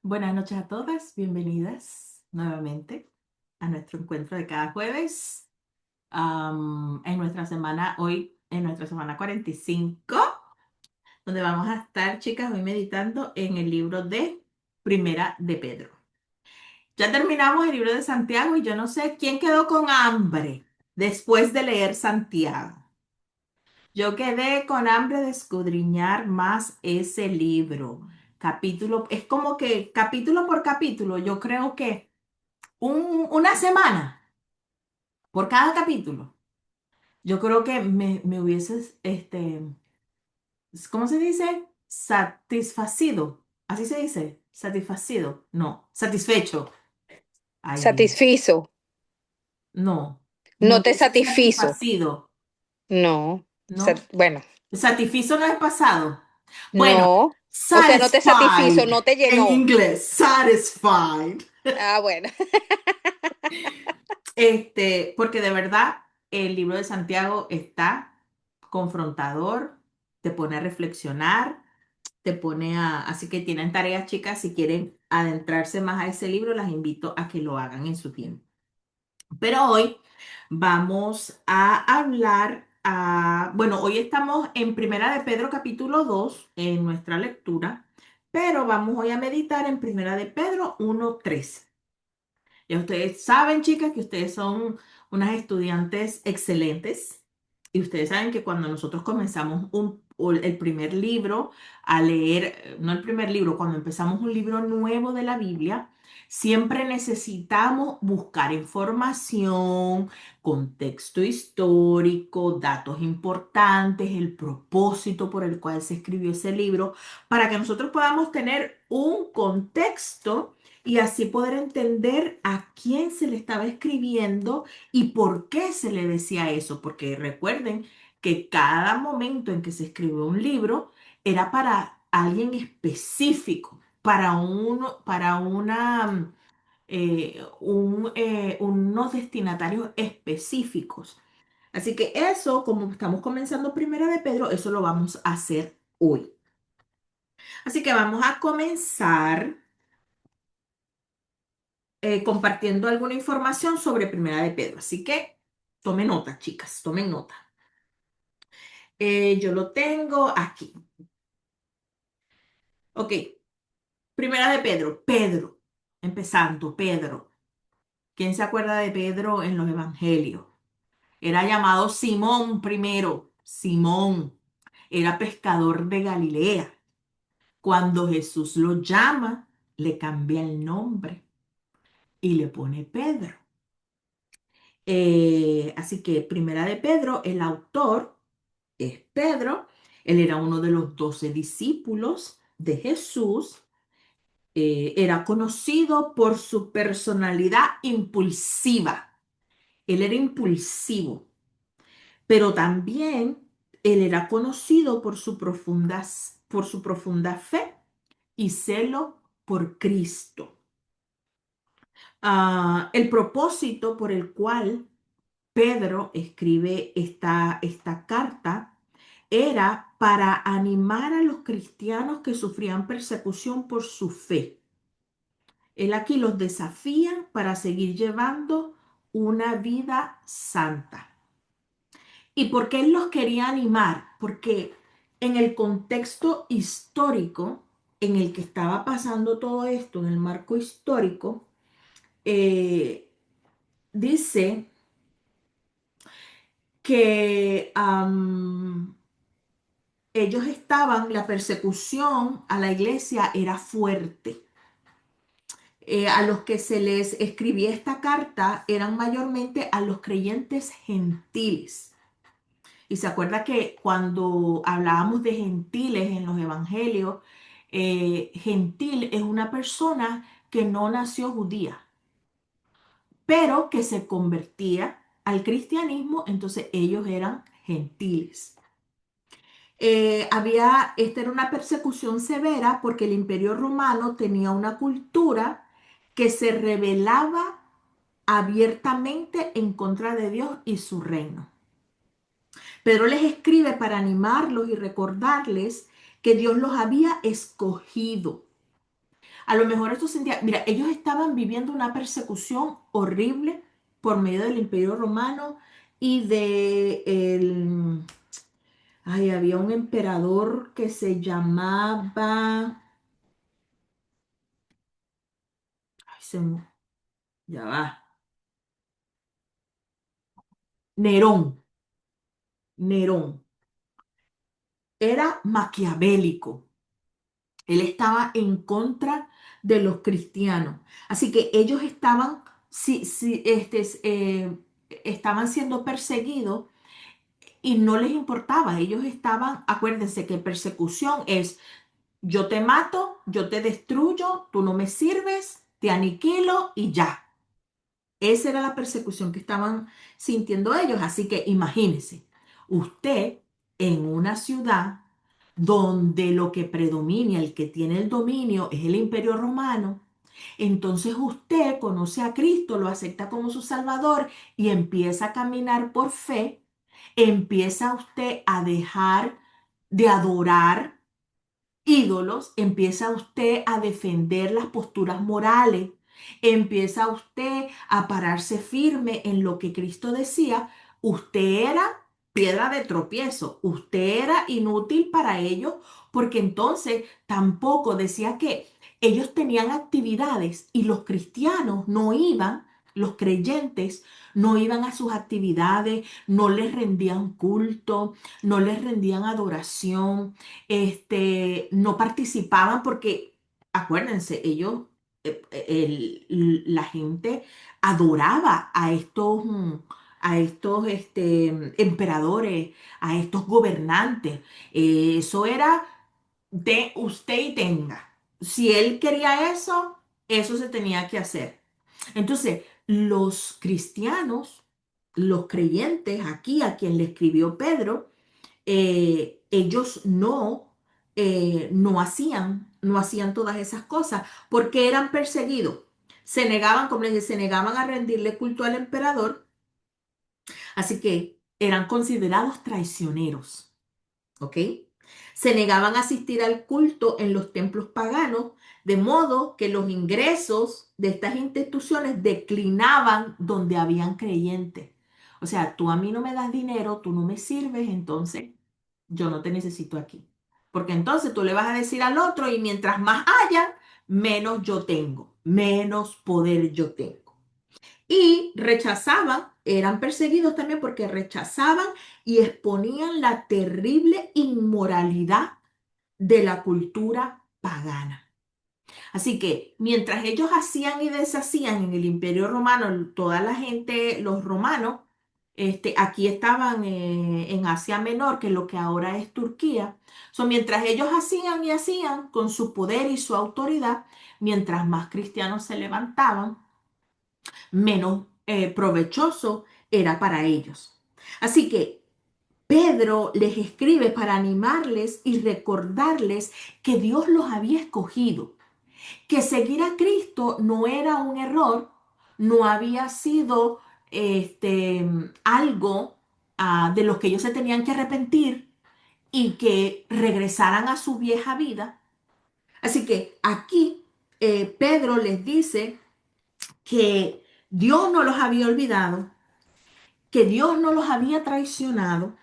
Buenas noches a todas, bienvenidas nuevamente a nuestro encuentro de cada jueves, en nuestra semana, hoy en nuestra semana 45, donde vamos a estar, chicas, hoy meditando en el libro de Primera de Pedro. Ya terminamos el libro de Santiago y yo no sé quién quedó con hambre después de leer Santiago. Yo quedé con hambre de escudriñar más ese libro. Capítulo, es como que capítulo por capítulo, yo creo que una semana por cada capítulo. Yo creo que me hubieses, ¿cómo se dice? Satisfacido. Así se dice, satisfacido. No, satisfecho. Ay, amigo. Satisfizo, No, me no te hubiese satisfizo, satisfacido, no, ¿no? bueno, Satisfizo no es pasado. Bueno, no, o sea, no te satisfizo, satisfied no te en llenó. inglés, satisfied. Ah, bueno, Porque de verdad el libro de Santiago está confrontador, te pone a reflexionar, así que tienen tareas, chicas, si quieren adentrarse más a ese libro, las invito a que lo hagan en su tiempo. Pero hoy vamos a hablar, bueno, hoy estamos en Primera de Pedro capítulo 2 en nuestra lectura, pero vamos hoy a meditar en Primera de Pedro 1:13. Ya ustedes saben, chicas, que ustedes son unas estudiantes excelentes y ustedes saben que cuando nosotros comenzamos el primer libro a leer, no el primer libro, cuando empezamos un libro nuevo de la Biblia, siempre necesitamos buscar información, contexto histórico, datos importantes, el propósito por el cual se escribió ese libro, para que nosotros podamos tener un contexto y así poder entender a quién se le estaba escribiendo y por qué se le decía eso. Porque recuerden que cada momento en que se escribió un libro era para alguien específico, para unos destinatarios específicos. Así que eso, como estamos comenzando Primera de Pedro, eso lo vamos a hacer hoy. Así que vamos a comenzar compartiendo alguna información sobre Primera de Pedro. Así que tomen nota, chicas, tomen nota. Yo lo tengo aquí. Ok, Primera de Pedro, Pedro, empezando, Pedro. ¿Quién se acuerda de Pedro en los evangelios? Era llamado Simón primero, Simón. Era pescador de Galilea. Cuando Jesús lo llama, le cambia el nombre y le pone Pedro. Así que Primera de Pedro, el autor es Pedro. Él era uno de los 12 discípulos de Jesús. Era conocido por su personalidad impulsiva. Él era impulsivo, pero también él era conocido por su profunda fe y celo por Cristo. El propósito por el cual Pedro escribe esta carta era para animar a los cristianos que sufrían persecución por su fe. Él aquí los desafía para seguir llevando una vida santa. ¿Y por qué él los quería animar? Porque en el contexto histórico en el que estaba pasando todo esto, en el marco histórico, eh, dice que la persecución a la iglesia era fuerte. A los que se les escribía esta carta eran mayormente a los creyentes gentiles. Y se acuerda que cuando hablábamos de gentiles en los evangelios, gentil es una persona que no nació judía, pero que se convertía al cristianismo, entonces ellos eran gentiles. Esta era una persecución severa porque el imperio romano tenía una cultura que se rebelaba abiertamente en contra de Dios y su reino. Pedro les escribe para animarlos y recordarles que Dios los había escogido. A lo mejor esto sentía, mira, ellos estaban viviendo una persecución horrible por medio del Imperio Romano y de el, ay, había un emperador que se llamaba, ay, ya va, Nerón, Nerón. Era maquiavélico. Él estaba en contra de los cristianos. Así que ellos estaban, estaban siendo perseguidos y no les importaba. Ellos estaban, acuérdense que persecución es yo te mato, yo te destruyo, tú no me sirves, te aniquilo y ya. Esa era la persecución que estaban sintiendo ellos. Así que imagínese, usted en una ciudad donde lo que predomina, el que tiene el dominio es el Imperio Romano, entonces usted conoce a Cristo, lo acepta como su Salvador y empieza a caminar por fe, empieza usted a dejar de adorar ídolos, empieza usted a defender las posturas morales, empieza usted a pararse firme en lo que Cristo decía, usted era piedra de tropiezo, usted era inútil para ellos, porque entonces tampoco decía que ellos tenían actividades y los cristianos no iban, los creyentes no iban a sus actividades, no les rendían culto, no les rendían adoración, no participaban porque, acuérdense, ellos, la gente adoraba a estos emperadores, a estos gobernantes. Eso era de usted y tenga. Si él quería eso, eso se tenía que hacer. Entonces, los cristianos, los creyentes, aquí a quien le escribió Pedro, ellos no hacían todas esas cosas porque eran perseguidos. Se negaban, como les dije, se negaban a rendirle culto al emperador, así que eran considerados traicioneros, ¿ok? Se negaban a asistir al culto en los templos paganos, de modo que los ingresos de estas instituciones declinaban donde habían creyentes. O sea, tú a mí no me das dinero, tú no me sirves, entonces yo no te necesito aquí. Porque entonces tú le vas a decir al otro y mientras más haya, menos yo tengo, menos poder yo tengo. Y rechazaban, eran perseguidos también porque rechazaban y exponían la terrible inmoralidad de la cultura pagana. Así que mientras ellos hacían y deshacían en el Imperio Romano, toda la gente, los romanos, aquí estaban en Asia Menor, que es lo que ahora es Turquía. Mientras ellos hacían y hacían con su poder y su autoridad, mientras más cristianos se levantaban, menos provechoso era para ellos. Así que Pedro les escribe para animarles y recordarles que Dios los había escogido, que seguir a Cristo no era un error, no había sido algo de los que ellos se tenían que arrepentir y que regresaran a su vieja vida. Así que aquí Pedro les dice que Dios no los había olvidado, que Dios no los había traicionado,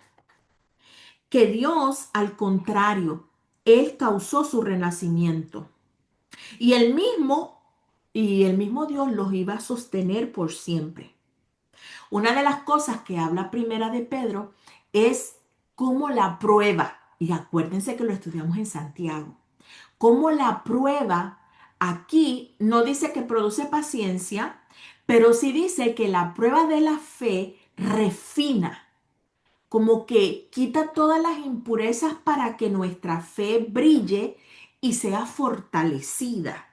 que Dios, al contrario, Él causó su renacimiento. Y el mismo Dios los iba a sostener por siempre. Una de las cosas que habla primera de Pedro es cómo la prueba, y acuérdense que lo estudiamos en Santiago, cómo la prueba aquí no dice que produce paciencia, pero sí dice que la prueba de la fe refina, como que quita todas las impurezas para que nuestra fe brille y sea fortalecida.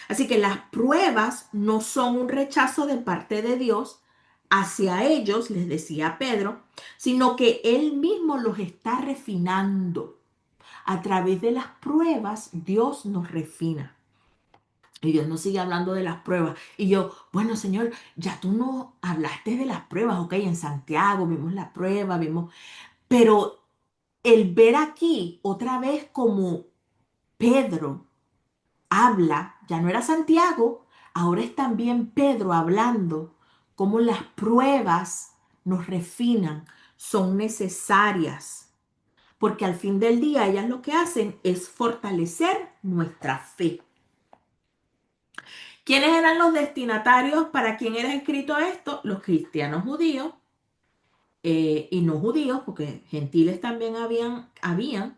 Así que las pruebas no son un rechazo de parte de Dios hacia ellos, les decía Pedro, sino que Él mismo los está refinando. A través de las pruebas, Dios nos refina. Y Dios nos sigue hablando de las pruebas. Y yo, bueno, Señor, ya tú no hablaste de las pruebas, ok, en Santiago vimos la prueba, vimos, pero el ver aquí otra vez como Pedro habla, ya no era Santiago, ahora es también Pedro hablando cómo las pruebas nos refinan, son necesarias, porque al fin del día ellas lo que hacen es fortalecer nuestra fe. ¿Quiénes eran los destinatarios para quien era escrito esto? Los cristianos judíos y no judíos, porque gentiles también habían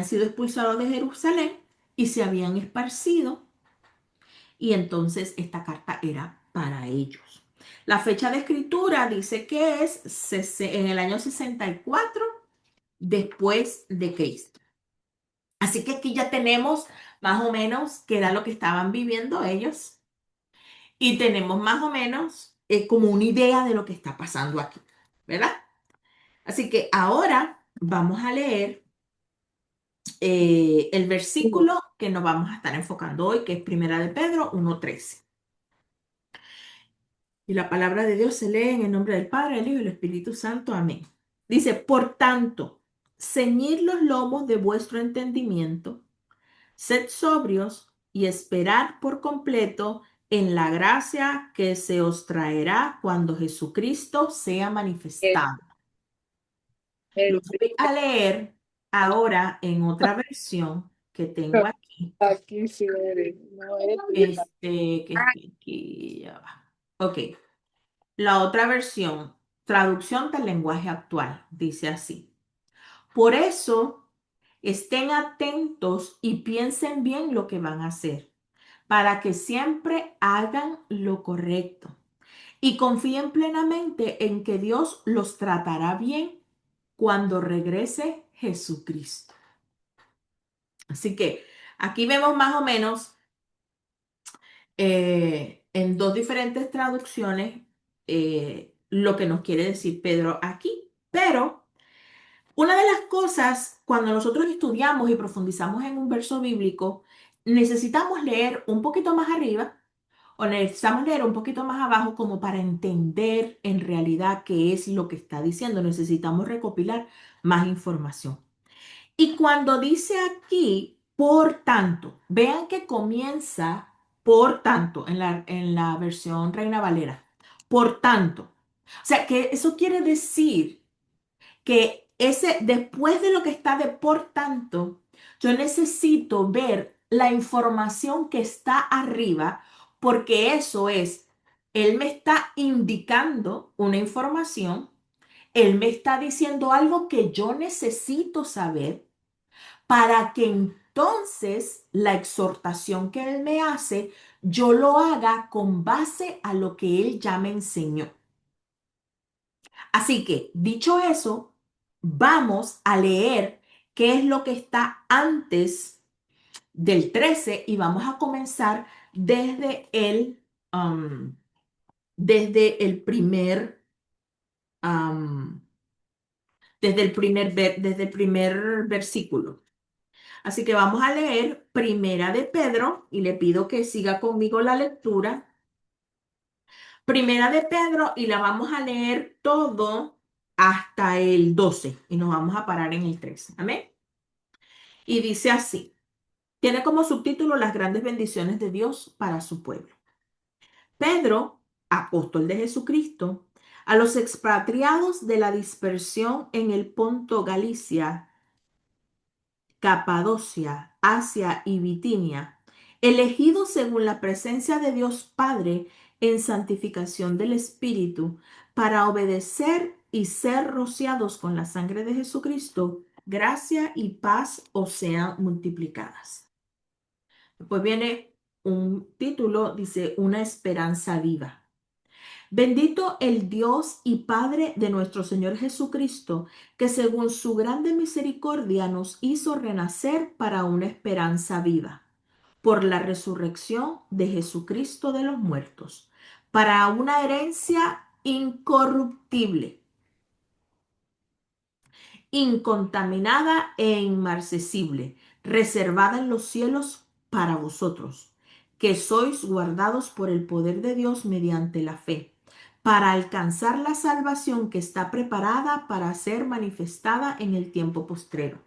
sido expulsados de Jerusalén y se habían esparcido, y entonces esta carta era para ellos. La fecha de escritura dice que es en el año 64 después de Cristo. Así que aquí ya tenemos más o menos qué era lo que estaban viviendo ellos y tenemos más o menos como una idea de lo que está pasando aquí, ¿verdad? Así que ahora vamos a leer el versículo que nos vamos a estar enfocando hoy, que es Primera de Pedro 1:13. Y la palabra de Dios se lee en el nombre del Padre, del Hijo y del Espíritu Santo. Amén. Dice, por tanto, ceñid los lomos de vuestro entendimiento, sed sobrios y esperad por completo en la gracia que se os traerá cuando Jesucristo sea manifestado. Lo voy a leer ahora en otra versión que tengo aquí. Aquí sí eres, no eres. Que está aquí, ya va. Ok, la otra versión, traducción del lenguaje actual, dice así. Por eso, estén atentos y piensen bien lo que van a hacer, para que siempre hagan lo correcto y confíen plenamente en que Dios los tratará bien cuando regrese Jesucristo. Así que aquí vemos más o menos en dos diferentes traducciones lo que nos quiere decir Pedro aquí. Pero una de las cosas, cuando nosotros estudiamos y profundizamos en un verso bíblico, necesitamos leer un poquito más arriba o necesitamos leer un poquito más abajo como para entender en realidad qué es lo que está diciendo. Necesitamos recopilar más información. Y cuando dice aquí, por tanto, vean que comienza por tanto en la versión Reina Valera. Por tanto. O sea, que eso quiere decir que después de lo que está de por tanto, yo necesito ver la información que está arriba, porque eso es, él me está indicando una información, él me está diciendo algo que yo necesito saber para que entonces la exhortación que él me hace, yo lo haga con base a lo que él ya me enseñó. Así que, dicho eso, vamos a leer qué es lo que está antes del 13 y vamos a comenzar um, um, desde el primer versículo. Así que vamos a leer Primera de Pedro y le pido que siga conmigo la lectura. Primera de Pedro y la vamos a leer todo hasta el 12 y nos vamos a parar en el 13. Amén. Y dice así, tiene como subtítulo las grandes bendiciones de Dios para su pueblo. Pedro, apóstol de Jesucristo, a los expatriados de la dispersión en el Ponto, Galicia, Capadocia, Asia y Bitinia, elegidos según la presencia de Dios Padre en santificación del Espíritu, para obedecer y ser rociados con la sangre de Jesucristo, gracia y paz os sean multiplicadas. Después viene un título, dice, una esperanza viva. Bendito el Dios y Padre de nuestro Señor Jesucristo, que según su grande misericordia nos hizo renacer para una esperanza viva, por la resurrección de Jesucristo de los muertos, para una herencia incorruptible, incontaminada e inmarcesible, reservada en los cielos para vosotros, que sois guardados por el poder de Dios mediante la fe, para alcanzar la salvación que está preparada para ser manifestada en el tiempo postrero.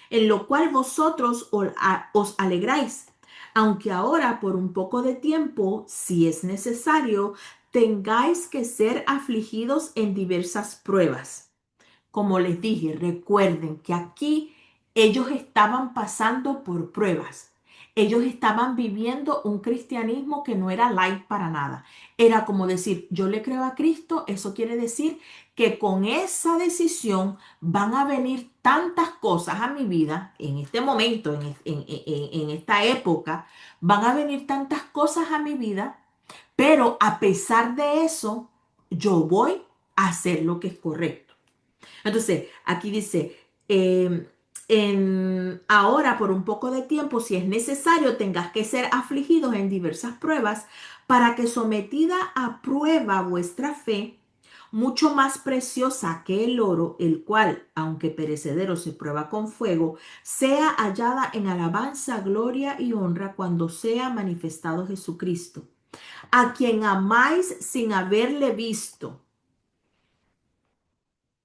en lo cual vosotros os alegráis, aunque ahora por un poco de tiempo, si es necesario, tengáis que ser afligidos en diversas pruebas. Como les dije, recuerden que aquí ellos estaban pasando por pruebas. Ellos estaban viviendo un cristianismo que no era light para nada. Era como decir, yo le creo a Cristo, eso quiere decir que con esa decisión van a venir tantas cosas a mi vida, en este momento, en esta época, van a venir tantas cosas a mi vida, pero a pesar de eso, yo voy a hacer lo que es correcto. Entonces, aquí dice, ahora por un poco de tiempo, si es necesario, tengas que ser afligidos en diversas pruebas para que sometida a prueba vuestra fe, mucho más preciosa que el oro, el cual, aunque perecedero se prueba con fuego, sea hallada en alabanza, gloria y honra cuando sea manifestado Jesucristo, a quien amáis sin haberle visto,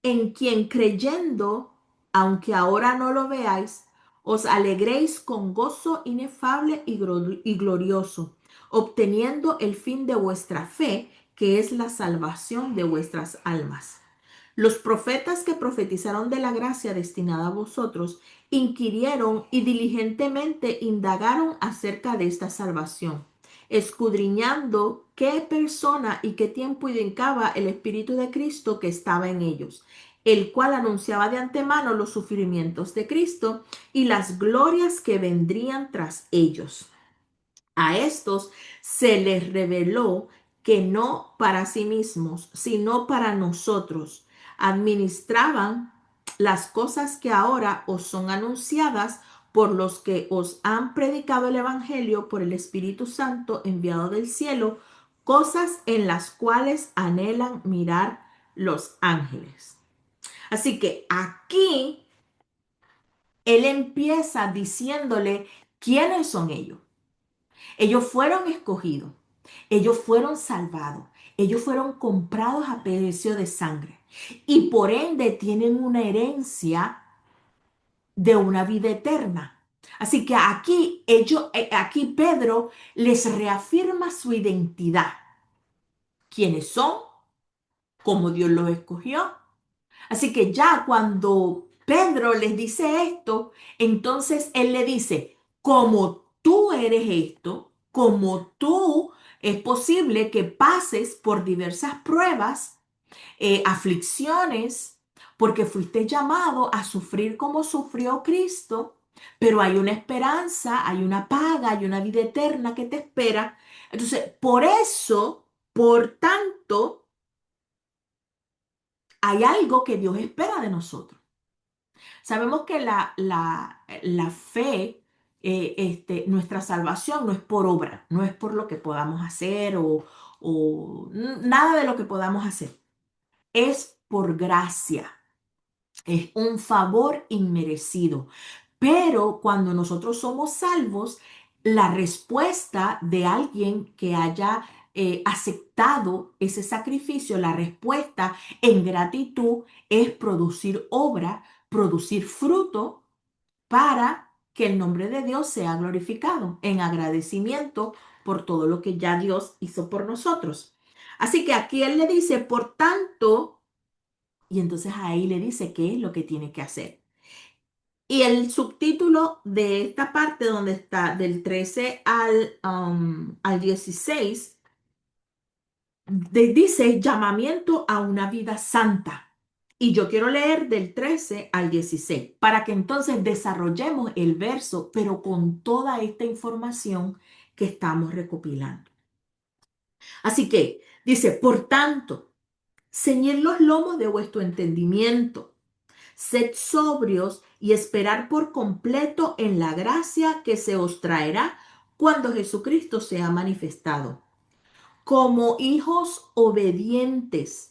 en quien creyendo, aunque ahora no lo veáis, os alegréis con gozo inefable y glorioso, obteniendo el fin de vuestra fe, que es la salvación de vuestras almas. Los profetas que profetizaron de la gracia destinada a vosotros inquirieron y diligentemente indagaron acerca de esta salvación, escudriñando qué persona y qué tiempo indicaba el Espíritu de Cristo que estaba en ellos, el cual anunciaba de antemano los sufrimientos de Cristo y las glorias que vendrían tras ellos. A estos se les reveló que no para sí mismos, sino para nosotros, administraban las cosas que ahora os son anunciadas por los que os han predicado el Evangelio por el Espíritu Santo enviado del cielo, cosas en las cuales anhelan mirar los ángeles. Así que aquí él empieza diciéndole quiénes son ellos. Ellos fueron escogidos, ellos fueron salvados, ellos fueron comprados a precio de sangre y por ende tienen una herencia de una vida eterna. Así que aquí Pedro les reafirma su identidad, quiénes son, cómo Dios los escogió. Así que ya cuando Pedro les dice esto, entonces él le dice, como tú eres esto, como tú es posible que pases por diversas pruebas, aflicciones, porque fuiste llamado a sufrir como sufrió Cristo, pero hay una esperanza, hay una paga, hay una vida eterna que te espera. Entonces, por eso, por tanto, hay algo que Dios espera de nosotros. Sabemos que la fe, nuestra salvación no es por obra, no es por lo que podamos hacer o nada de lo que podamos hacer. Es por gracia, es un favor inmerecido. Pero cuando nosotros somos salvos, la respuesta de alguien que haya aceptado ese sacrificio, la respuesta en gratitud es producir obra, producir fruto para que el nombre de Dios sea glorificado en agradecimiento por todo lo que ya Dios hizo por nosotros. Así que aquí él le dice, por tanto, y entonces ahí le dice qué es lo que tiene que hacer. Y el subtítulo de esta parte donde está del 13 al 16, dice llamamiento a una vida santa. Y yo quiero leer del 13 al 16 para que entonces desarrollemos el verso, pero con toda esta información que estamos recopilando. Así que dice, por tanto, ceñid los lomos de vuestro entendimiento. Sed sobrios y esperar por completo en la gracia que se os traerá cuando Jesucristo sea manifestado. Como hijos obedientes,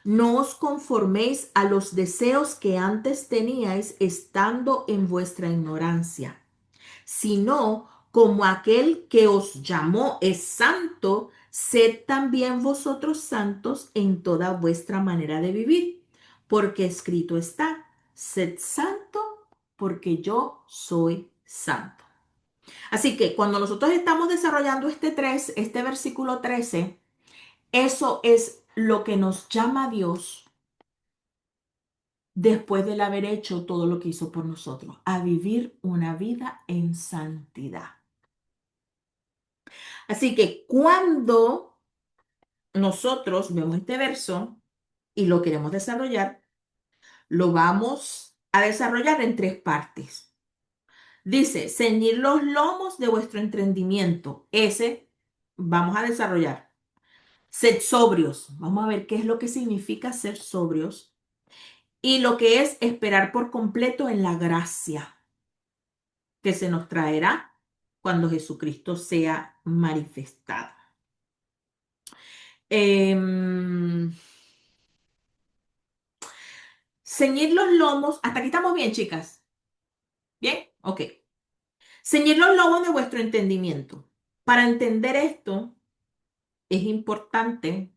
no os conforméis a los deseos que antes teníais estando en vuestra ignorancia, sino como aquel que os llamó es santo, sed también vosotros santos en toda vuestra manera de vivir, porque escrito está, sed santo porque yo soy santo. Así que cuando nosotros estamos desarrollando este versículo 13, eso es lo que nos llama a Dios después de haber hecho todo lo que hizo por nosotros, a vivir una vida en santidad. Así que cuando nosotros vemos este verso y lo queremos desarrollar, lo vamos a desarrollar en tres partes. Dice, ceñir los lomos de vuestro entendimiento. Ese vamos a desarrollar. Sed sobrios. Vamos a ver qué es lo que significa ser sobrios y lo que es esperar por completo en la gracia que se nos traerá cuando Jesucristo sea manifestado. Em, ceñir los lomos. Hasta aquí estamos bien, chicas. ¿Bien? Ok. Ceñir los lomos de vuestro entendimiento. Para entender esto, es importante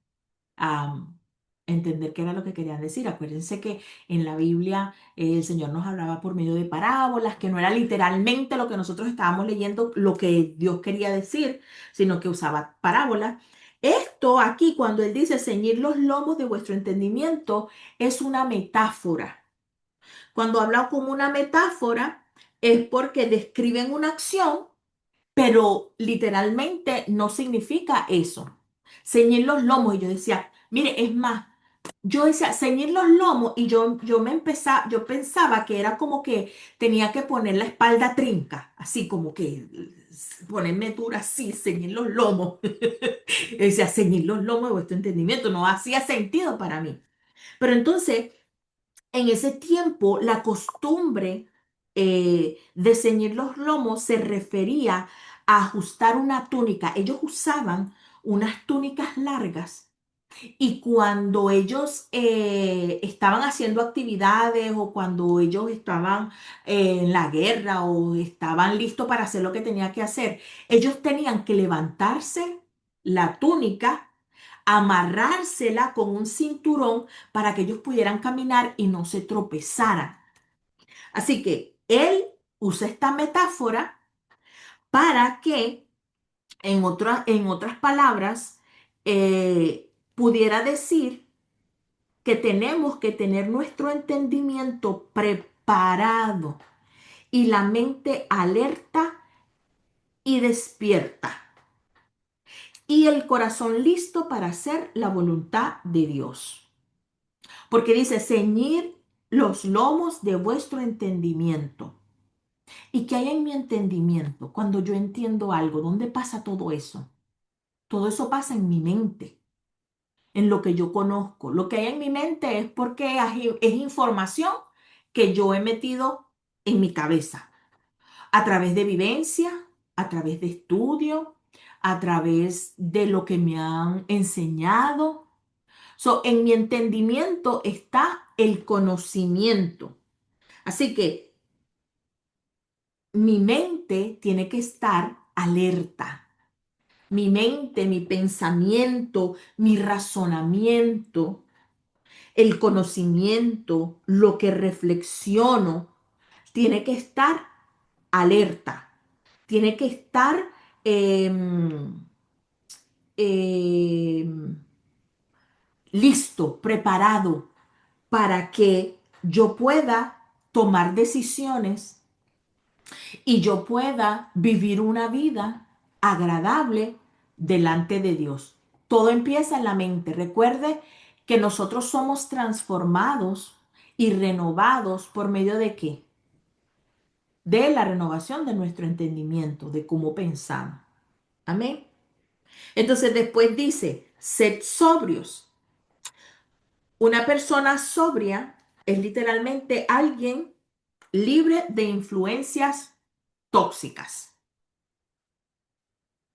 entender qué era lo que querían decir. Acuérdense que en la Biblia el Señor nos hablaba por medio de parábolas, que no era literalmente lo que nosotros estábamos leyendo, lo que Dios quería decir, sino que usaba parábolas. Esto aquí, cuando Él dice ceñir los lomos de vuestro entendimiento, es una metáfora. Cuando habla como una metáfora, es porque describen una acción pero literalmente no significa eso. Ceñir los lomos. Y yo decía, mire, es más, yo decía, ceñir los lomos y yo pensaba que era como que tenía que poner la espalda trinca, así como que ponerme dura así, ceñir los lomos. Decía, ceñir los lomos de vuestro entendimiento, no hacía sentido para mí. Pero entonces en ese tiempo, la costumbre de ceñir los lomos se refería a ajustar una túnica. Ellos usaban unas túnicas largas y cuando ellos estaban haciendo actividades o cuando ellos estaban en la guerra o estaban listos para hacer lo que tenía que hacer, ellos tenían que levantarse la túnica, amarrársela con un cinturón para que ellos pudieran caminar y no se tropezaran. Así que él usa esta metáfora para que, en otras palabras, pudiera decir que tenemos que tener nuestro entendimiento preparado y la mente alerta y despierta y el corazón listo para hacer la voluntad de Dios. Porque dice, ceñir los lomos de vuestro entendimiento. ¿Y qué hay en mi entendimiento? Cuando yo entiendo algo, ¿dónde pasa todo eso? Todo eso pasa en mi mente, en lo que yo conozco. Lo que hay en mi mente es porque es información que yo he metido en mi cabeza, a través de vivencia, a través de estudio, a través de lo que me han enseñado. En mi entendimiento está el conocimiento. Así que mi mente tiene que estar alerta. Mi mente, mi pensamiento, mi razonamiento, el conocimiento, lo que reflexiono, tiene que estar alerta. Tiene que estar em, em, listo, preparado para que yo pueda tomar decisiones y yo pueda vivir una vida agradable delante de Dios. Todo empieza en la mente. Recuerde que nosotros somos transformados y renovados por medio de qué? De la renovación de nuestro entendimiento, de cómo pensamos. Amén. Entonces después dice, sed sobrios. Una persona sobria es literalmente alguien libre de influencias tóxicas.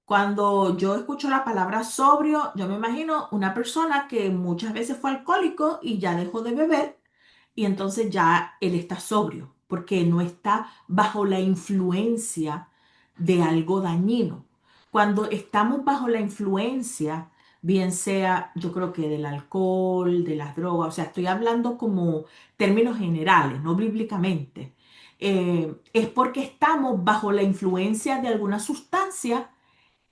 Cuando yo escucho la palabra sobrio, yo me imagino una persona que muchas veces fue alcohólico y ya dejó de beber y entonces ya él está sobrio porque no está bajo la influencia de algo dañino. Cuando estamos bajo la influencia, bien sea, yo creo que del alcohol, de las drogas, o sea, estoy hablando como términos generales, no bíblicamente. es porque estamos bajo la influencia de alguna sustancia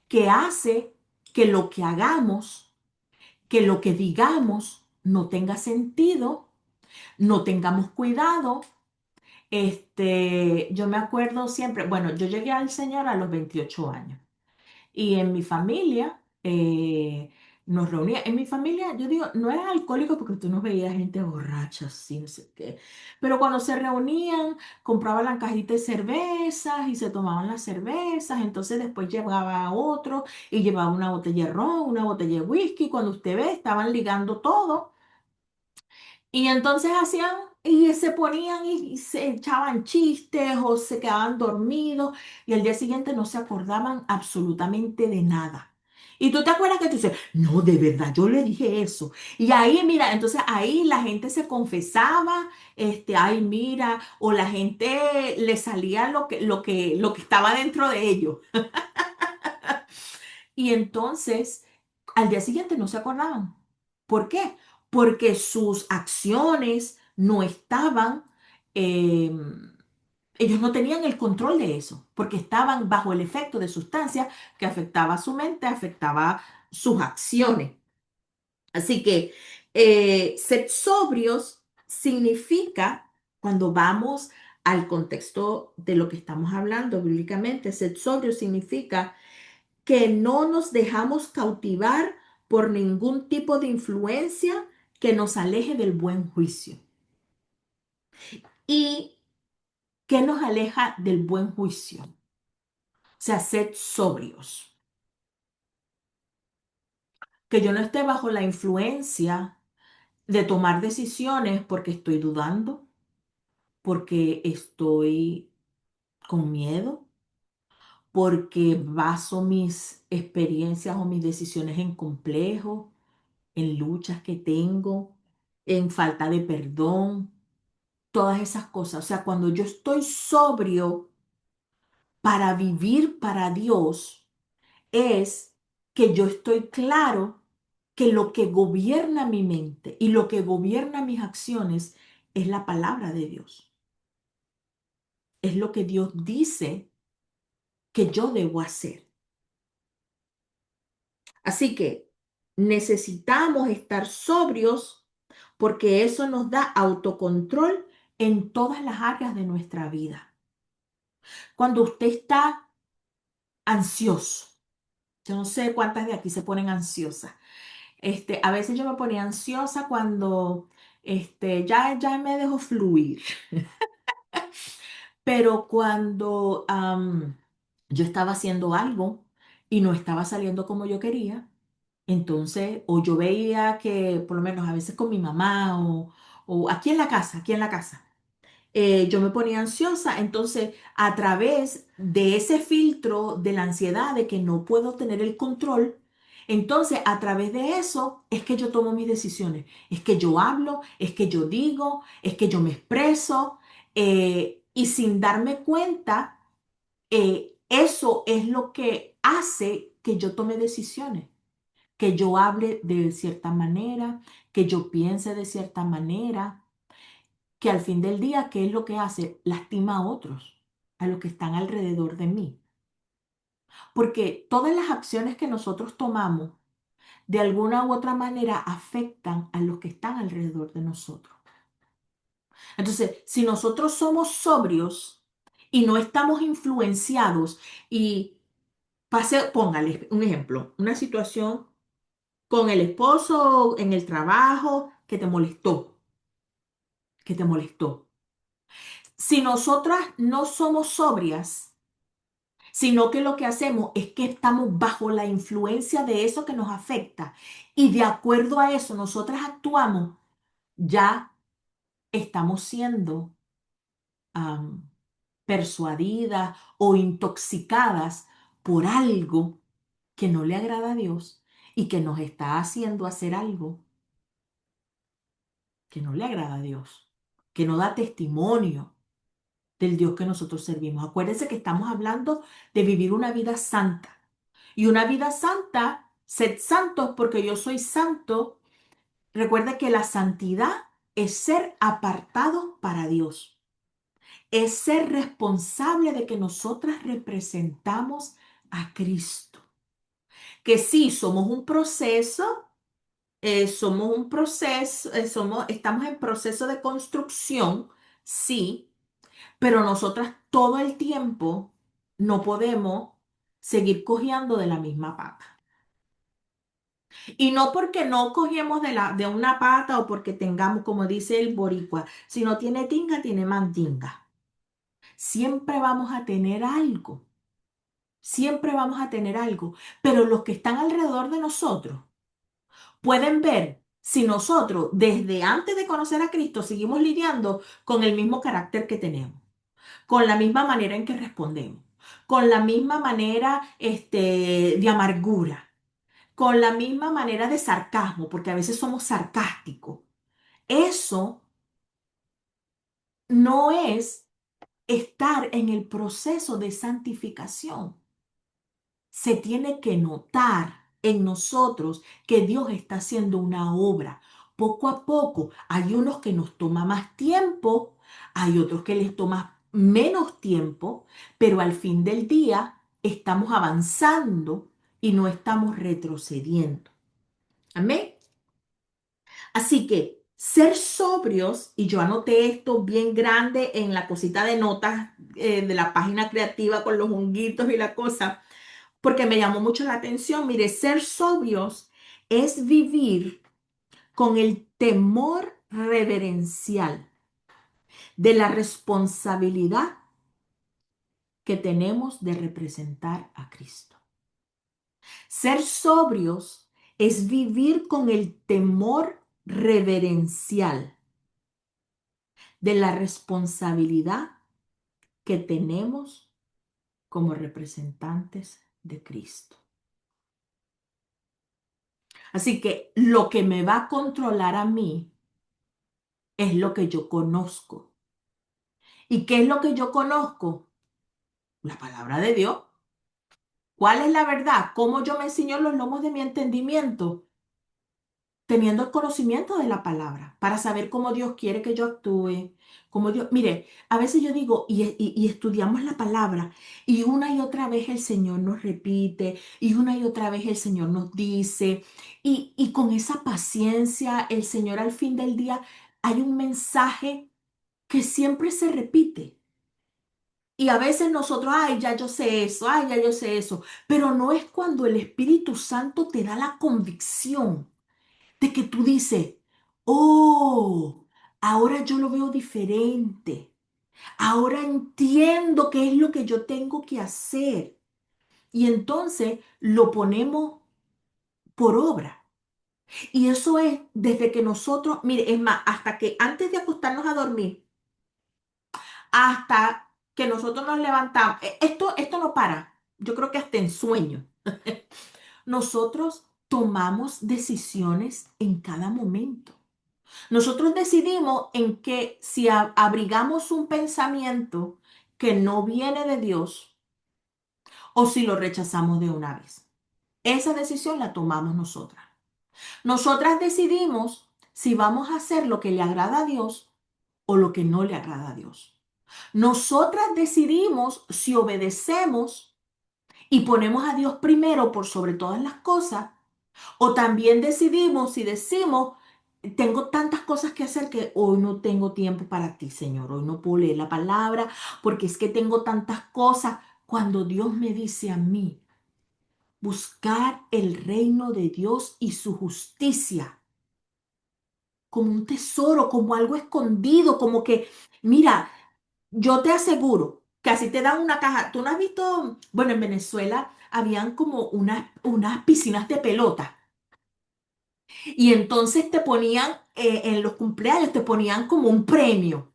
que hace que lo que hagamos, que lo que digamos no tenga sentido, no tengamos cuidado. Yo me acuerdo siempre, bueno, yo llegué al Señor a los 28 años. Y en mi familia nos reunía. En mi familia, yo digo, no eran alcohólicos porque tú no veías gente borracha, así, no sé qué. Pero cuando se reunían, compraban la cajita de cervezas y se tomaban las cervezas. Entonces después llevaba otro y llevaba una botella de ron, una botella de whisky. Cuando usted ve, estaban ligando todo. Y entonces hacían y se ponían y se echaban chistes o se quedaban dormidos y al día siguiente no se acordaban absolutamente de nada. Y tú te acuerdas que tú dices, no, de verdad, yo le dije eso. Y ahí, mira, entonces ahí la gente se confesaba, ay, mira, o la gente le salía lo que estaba dentro de ellos. Y entonces, al día siguiente no se acordaban. ¿Por qué? Porque sus acciones no estaban, eh, ellos no tenían el control de eso, porque estaban bajo el efecto de sustancias que afectaba su mente, afectaba sus acciones. Así que ser sobrios significa, cuando vamos al contexto de lo que estamos hablando bíblicamente, ser sobrio significa que no nos dejamos cautivar por ningún tipo de influencia que nos aleje del buen juicio. ¿Y qué nos aleja del buen juicio? O sea, sed sobrios. Que yo no esté bajo la influencia de tomar decisiones porque estoy dudando, porque estoy con miedo, porque baso mis experiencias o mis decisiones en complejos, en luchas que tengo, en falta de perdón, todas esas cosas. O sea, cuando yo estoy sobrio para vivir para Dios, es que yo estoy claro que lo que gobierna mi mente y lo que gobierna mis acciones es la palabra de Dios. Es lo que Dios dice que yo debo hacer. Así que necesitamos estar sobrios porque eso nos da autocontrol en todas las áreas de nuestra vida. Cuando usted está ansioso, yo no sé cuántas de aquí se ponen ansiosas. A veces yo me ponía ansiosa cuando ya me dejo fluir, pero cuando yo estaba haciendo algo y no estaba saliendo como yo quería, entonces, o yo veía que, por lo menos a veces con mi mamá o aquí en la casa, yo me ponía ansiosa, entonces a través de ese filtro de la ansiedad de que no puedo tener el control, entonces a través de eso es que yo tomo mis decisiones, es que yo hablo, es que yo digo, es que yo me expreso y sin darme cuenta, eso es lo que hace que yo tome decisiones, que yo hable de cierta manera, que yo piense de cierta manera que al fin del día, ¿qué es lo que hace? Lastima a otros, a los que están alrededor de mí. Porque todas las acciones que nosotros tomamos, de alguna u otra manera, afectan a los que están alrededor de nosotros. Entonces, si nosotros somos sobrios y no estamos influenciados y póngale un ejemplo, una situación con el esposo en el trabajo que te molestó. Si nosotras no somos sobrias, sino que lo que hacemos es que estamos bajo la influencia de eso que nos afecta y de acuerdo a eso nosotras actuamos, ya estamos siendo am, persuadidas o intoxicadas por algo que no le agrada a Dios y que nos está haciendo hacer algo que no le agrada a Dios, que no da testimonio del Dios que nosotros servimos. Acuérdense que estamos hablando de vivir una vida santa. Y una vida santa, sed santos porque yo soy santo. Recuerda que la santidad es ser apartado para Dios. es ser responsable de que nosotras representamos a Cristo. Que sí, somos un proceso, estamos en proceso de construcción, sí, pero nosotras todo el tiempo no podemos seguir cojeando de la misma pata. Y no porque no cogemos de una pata o porque tengamos, como dice el boricua, si no tiene tinga, tiene mandinga. Siempre vamos a tener algo, siempre vamos a tener algo, pero los que están alrededor de nosotros pueden ver si nosotros desde antes de conocer a Cristo seguimos lidiando con el mismo carácter que tenemos, con la misma manera en que respondemos, con la misma manera de amargura, con la misma manera de sarcasmo, porque a veces somos sarcásticos. Eso no es estar en el proceso de santificación. Se tiene que notar en nosotros que Dios está haciendo una obra. Poco a poco, hay unos que nos toma más tiempo, hay otros que les toma menos tiempo, pero al fin del día estamos avanzando y no estamos retrocediendo. Amén. Así que ser sobrios, y yo anoté esto bien grande en la cosita de notas de la página creativa con los honguitos y la cosa, porque me llamó mucho la atención. Mire, ser sobrios es vivir con el temor reverencial de la responsabilidad que tenemos de representar a Cristo. Ser sobrios es vivir con el temor reverencial de la responsabilidad que tenemos como representantes de Cristo. Así que lo que me va a controlar a mí es lo que yo conozco. ¿Y qué es lo que yo conozco? La palabra de Dios. ¿Cuál es la verdad? ¿Cómo yo me enseño los lomos de mi entendimiento? Teniendo el conocimiento de la palabra, para saber cómo Dios quiere que yo actúe, cómo Dios, mire, a veces yo digo, y estudiamos la palabra, y una y otra vez el Señor nos repite, y una y otra vez el Señor nos dice, y con esa paciencia, el Señor al fin del día, hay un mensaje que siempre se repite. Y a veces nosotros, ay, ya yo sé eso, ay, ya yo sé eso, pero no es cuando el Espíritu Santo te da la convicción de que tú dices, oh, ahora yo lo veo diferente. Ahora entiendo qué es lo que yo tengo que hacer. Y entonces lo ponemos por obra. Y eso es desde que nosotros, mire, es más, hasta que antes de acostarnos a dormir, hasta que nosotros nos levantamos, esto no para. Yo creo que hasta en sueño. Nosotros tomamos decisiones en cada momento. Nosotros decidimos en que si abrigamos un pensamiento que no viene de Dios o si lo rechazamos de una vez. Esa decisión la tomamos nosotras. Nosotras decidimos si vamos a hacer lo que le agrada a Dios o lo que no le agrada a Dios. Nosotras decidimos si obedecemos y ponemos a Dios primero por sobre todas las cosas o también decidimos si decimos, tengo tantas cosas que hacer que hoy no tengo tiempo para ti, Señor. Hoy no puedo leer la palabra porque es que tengo tantas cosas. Cuando Dios me dice a mí, buscar el reino de Dios y su justicia como un tesoro, como algo escondido, como que, mira, yo te aseguro que así te dan una caja. ¿Tú no has visto? Bueno, en Venezuela habían como unas piscinas de pelota. Y entonces te ponían, en los cumpleaños, te ponían como un premio.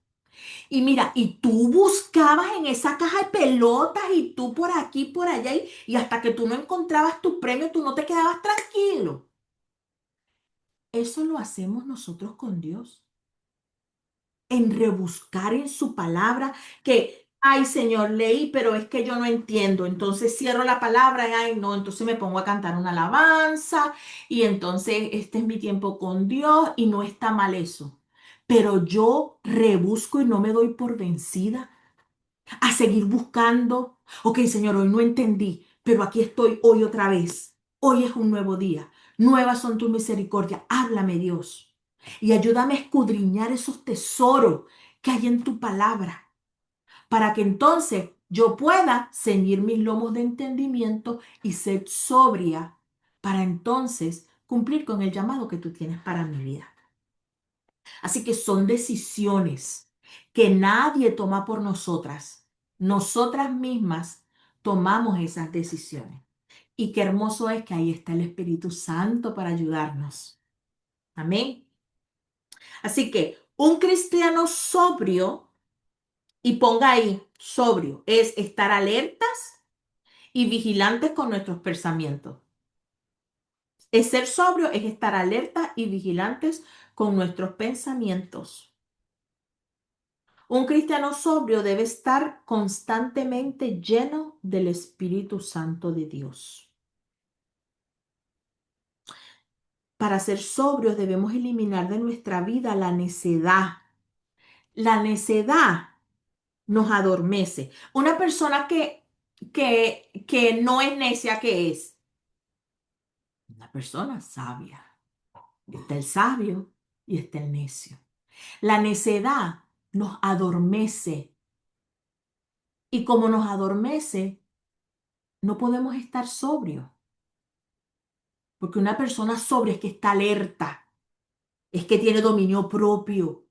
Y mira, y tú buscabas en esa caja de pelotas y tú por aquí, por allá, y hasta que tú no encontrabas tu premio, tú no te quedabas tranquilo. Eso lo hacemos nosotros con Dios, en rebuscar en su palabra, que, ay Señor, leí, pero es que yo no entiendo. Entonces cierro la palabra y, ay no, entonces me pongo a cantar una alabanza y entonces este es mi tiempo con Dios y no está mal eso. Pero yo rebusco y no me doy por vencida. a seguir buscando. Ok, Señor, hoy no entendí, pero aquí estoy hoy otra vez. Hoy es un nuevo día. Nuevas son tus misericordias. Háblame, Dios. Y ayúdame a escudriñar esos tesoros que hay en tu palabra, para que entonces yo pueda ceñir mis lomos de entendimiento y ser sobria, para entonces cumplir con el llamado que tú tienes para mi vida. Así que son decisiones que nadie toma por nosotras. Nosotras mismas tomamos esas decisiones. Y qué hermoso es que ahí está el Espíritu Santo para ayudarnos. Amén. Así que un cristiano sobrio, y ponga ahí, sobrio, es estar alertas y vigilantes con nuestros pensamientos. Es ser sobrio, es estar alertas y vigilantes con nuestros pensamientos. Un cristiano sobrio debe estar constantemente lleno del Espíritu Santo de Dios. Para ser sobrios debemos eliminar de nuestra vida la necedad. La necedad nos adormece. Una persona que no es necia, ¿qué es? Una persona sabia. Está el sabio y está el necio. La necedad nos adormece. Y como nos adormece, no podemos estar sobrios. Porque una persona sobria es que está alerta, es que tiene dominio propio,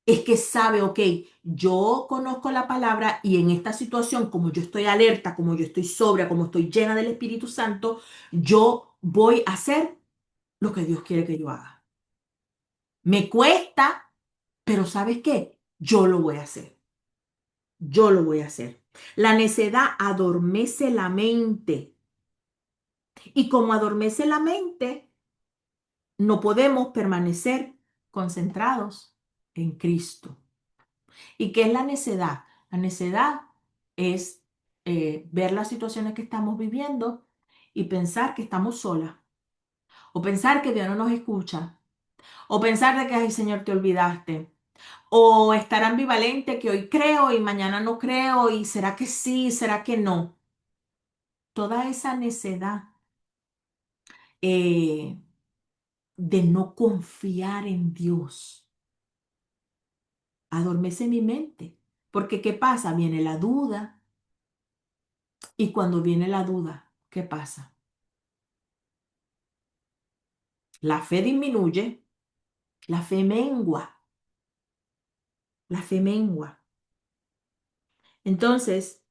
es que sabe, ok, yo conozco la palabra y en esta situación, como yo estoy alerta, como yo estoy sobria, como estoy llena del Espíritu Santo, yo voy a hacer lo que Dios quiere que yo haga. Me cuesta, pero ¿sabes qué? Yo lo voy a hacer. Yo lo voy a hacer. La necedad adormece la mente. Y como adormece la mente, no podemos permanecer concentrados en Cristo. ¿Y qué es la necedad? La necedad es ver las situaciones que estamos viviendo y pensar que estamos solas, o pensar que Dios no nos escucha, o pensar de que, ay, Señor, te olvidaste, o estar ambivalente que hoy creo y mañana no creo, y será que sí, será que no. Toda esa necedad eh, de no confiar en Dios adormece mi mente. Porque ¿qué pasa? Viene la duda. Y cuando viene la duda, ¿qué pasa? La fe disminuye, la fe mengua, la fe mengua. Entonces,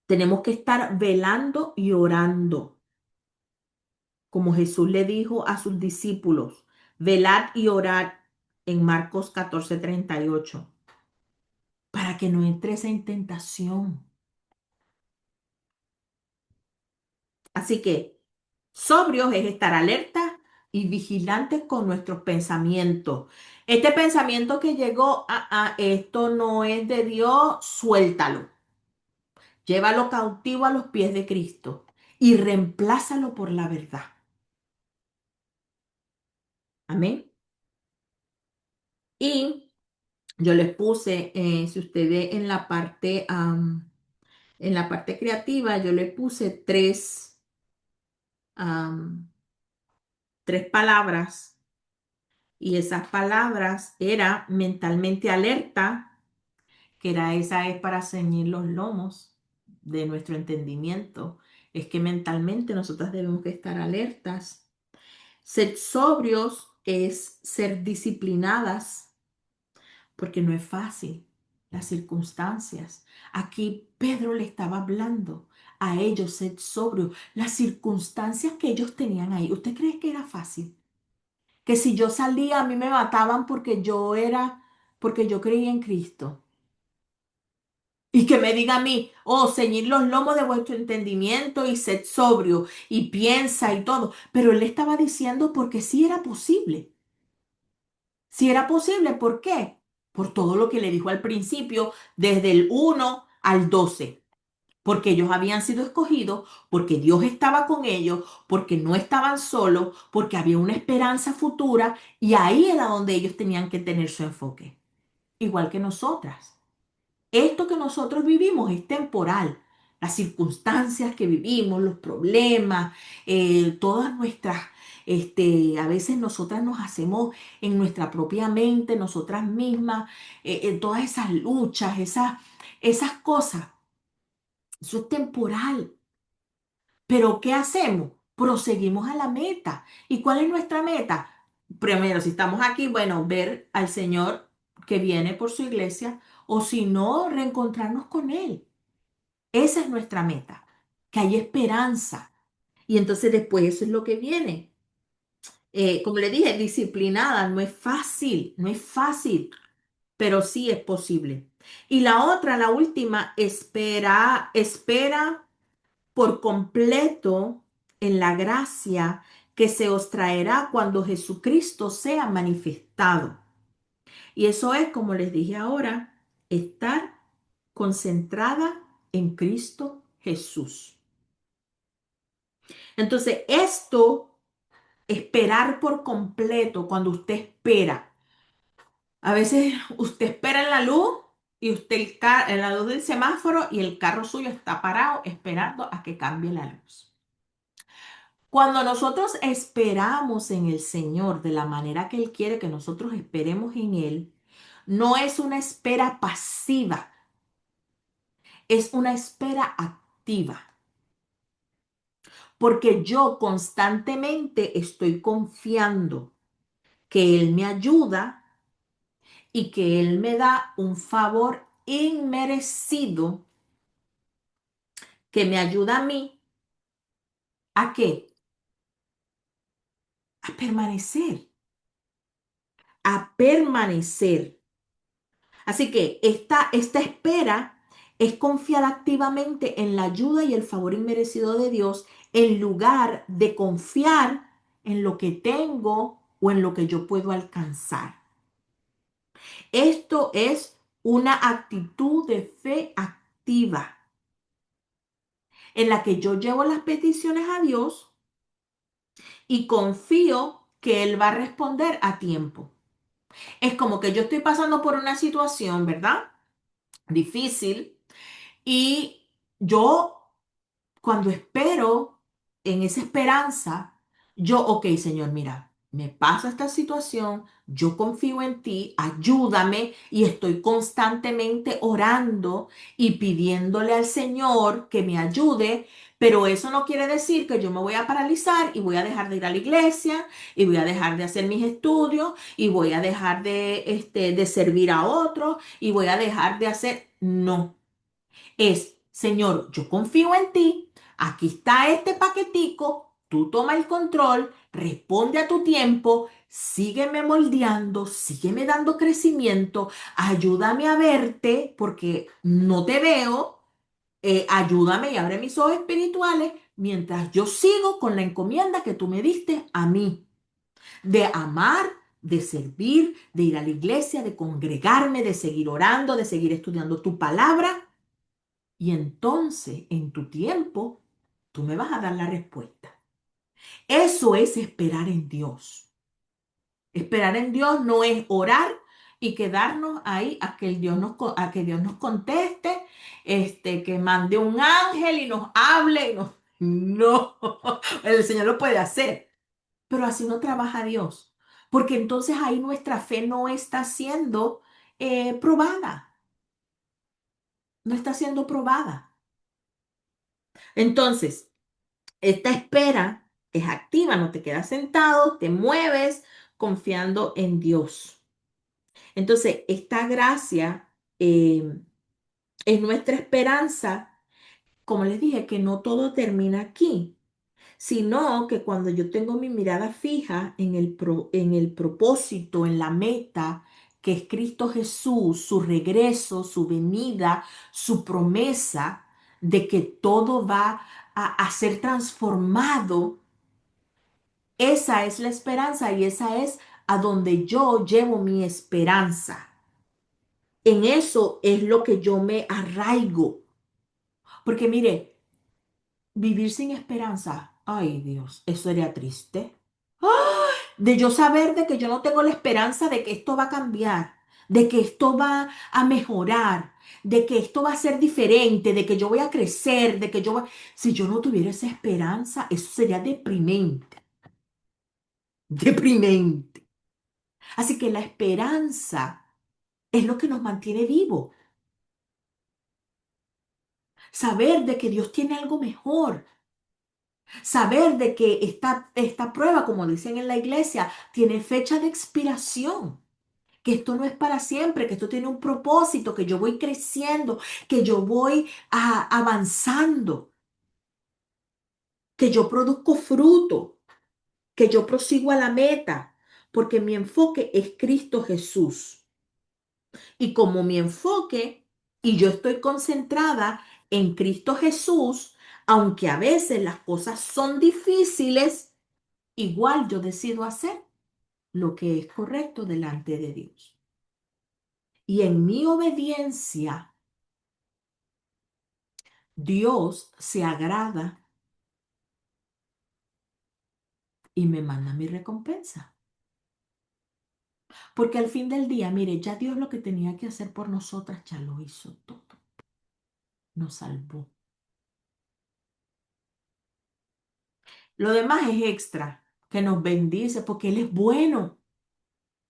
tenemos que estar velando y orando, como Jesús le dijo a sus discípulos, velad y orad en Marcos 14:38, para que no entres en tentación. Así que sobrios es estar alerta y vigilantes con nuestros pensamientos. Este pensamiento que llegó, esto no es de Dios, suéltalo. Llévalo cautivo a los pies de Cristo y reemplázalo por la verdad. Amén. Y yo les puse, si ustedes en la parte creativa, yo les puse am, tres palabras. Y esas palabras era mentalmente alerta, que era esa es para ceñir los lomos de nuestro entendimiento. Es que mentalmente nosotras debemos que estar alertas. Ser sobrios es ser disciplinadas, porque no es fácil las circunstancias. Aquí Pedro le estaba hablando a ellos, ser sobrios, las circunstancias que ellos tenían ahí. ¿Usted cree que era fácil? Que si yo salía a mí me mataban porque yo creía en Cristo. Y que me diga a mí, oh, ceñid los lomos de vuestro entendimiento y sed sobrio y piensa y todo. Pero él le estaba diciendo porque sí era posible. Sí era posible, ¿por qué? Por todo lo que le dijo al principio, desde el 1 al 12. Porque ellos habían sido escogidos, porque Dios estaba con ellos, porque no estaban solos, porque había una esperanza futura y ahí era donde ellos tenían que tener su enfoque, igual que nosotras. Esto que nosotros vivimos es temporal. Las circunstancias que vivimos, los problemas, todas nuestras, a veces nosotras nos hacemos en nuestra propia mente, nosotras mismas, todas esas luchas, esas cosas, eso es temporal. Pero ¿qué hacemos? Proseguimos a la meta. ¿Y cuál es nuestra meta? Primero, si estamos aquí, bueno, ver al Señor que viene por su iglesia, o si no, reencontrarnos con Él. Esa es nuestra meta, que hay esperanza. Y entonces después eso es lo que viene. Como le dije, disciplinada, no es fácil, no es fácil, pero sí es posible. Y la otra, la última, espera por completo en la gracia que se os traerá cuando Jesucristo sea manifestado. Y eso es, como les dije ahora, estar concentrada en Cristo Jesús. Entonces, esto, esperar por completo, cuando usted espera, a veces usted espera en la luz y usted en la luz del semáforo y el carro suyo está parado esperando a que cambie la luz. Cuando nosotros esperamos en el Señor de la manera que Él quiere que nosotros esperemos en Él, no es una espera pasiva, es una espera activa, porque yo constantemente estoy confiando que Él me ayuda y que Él me da un favor inmerecido que me ayuda a mí. ¿A qué? A permanecer, a permanecer. Así que esta espera es confiar activamente en la ayuda y el favor inmerecido de Dios en lugar de confiar en lo que tengo o en lo que yo puedo alcanzar. Esto es una actitud de fe activa en la que yo llevo las peticiones a Dios y confío que Él va a responder a tiempo. Es como que yo estoy pasando por una situación, ¿verdad? Difícil. Y yo, cuando espero en esa esperanza, yo, ok, Señor, mira, me pasa esta situación, yo confío en ti, ayúdame y estoy constantemente orando y pidiéndole al Señor que me ayude, pero eso no quiere decir que yo me voy a paralizar y voy a dejar de ir a la iglesia y voy a dejar de hacer mis estudios y voy a dejar de servir a otros y voy a dejar de hacer, no. Señor, yo confío en ti, aquí está este paquetico, tú toma el control, responde a tu tiempo, sígueme moldeando, sígueme dando crecimiento, ayúdame a verte porque no te veo, ayúdame y abre mis ojos espirituales mientras yo sigo con la encomienda que tú me diste a mí, de amar, de servir, de ir a la iglesia, de congregarme, de seguir orando, de seguir estudiando tu palabra y entonces, en tu tiempo, tú me vas a dar la respuesta. Eso es esperar en Dios. Esperar en Dios no es orar y quedarnos ahí a que a que Dios nos conteste, que mande un ángel y nos hable y nos... No, el Señor lo puede hacer, pero así no trabaja Dios, porque entonces ahí nuestra fe no está siendo probada, no está siendo probada. Entonces, esta espera es activa, no te quedas sentado, te mueves confiando en Dios. Entonces, esta gracia es nuestra esperanza, como les dije, que no todo termina aquí, sino que cuando yo tengo mi mirada fija en el propósito, en la meta, que es Cristo Jesús, su regreso, su venida, su promesa de que todo va a ser transformado. Esa es la esperanza y esa es a donde yo llevo mi esperanza. En eso es lo que yo me arraigo. Porque mire, vivir sin esperanza, ay Dios, eso sería triste. ¡Ah! De yo saber de que yo no tengo la esperanza de que esto va a cambiar, de que esto va a mejorar, de que esto va a ser diferente, de que yo voy a crecer, de que yo voy... Si yo no tuviera esa esperanza, eso sería deprimente, deprimente. Así que la esperanza es lo que nos mantiene vivos. Saber de que Dios tiene algo mejor. Saber de que esta prueba, como dicen en la iglesia, tiene fecha de expiración. Que esto no es para siempre, que esto tiene un propósito, que yo voy creciendo, que yo voy avanzando, que yo produzco fruto, que yo prosigo a la meta, porque mi enfoque es Cristo Jesús. Y como mi enfoque y yo estoy concentrada en Cristo Jesús, aunque a veces las cosas son difíciles, igual yo decido hacer lo que es correcto delante de Dios. Y en mi obediencia, Dios se agrada y me manda mi recompensa. Porque al fin del día, mire, ya Dios lo que tenía que hacer por nosotras ya lo hizo todo. Nos salvó. Lo demás es extra, que nos bendice porque Él es bueno,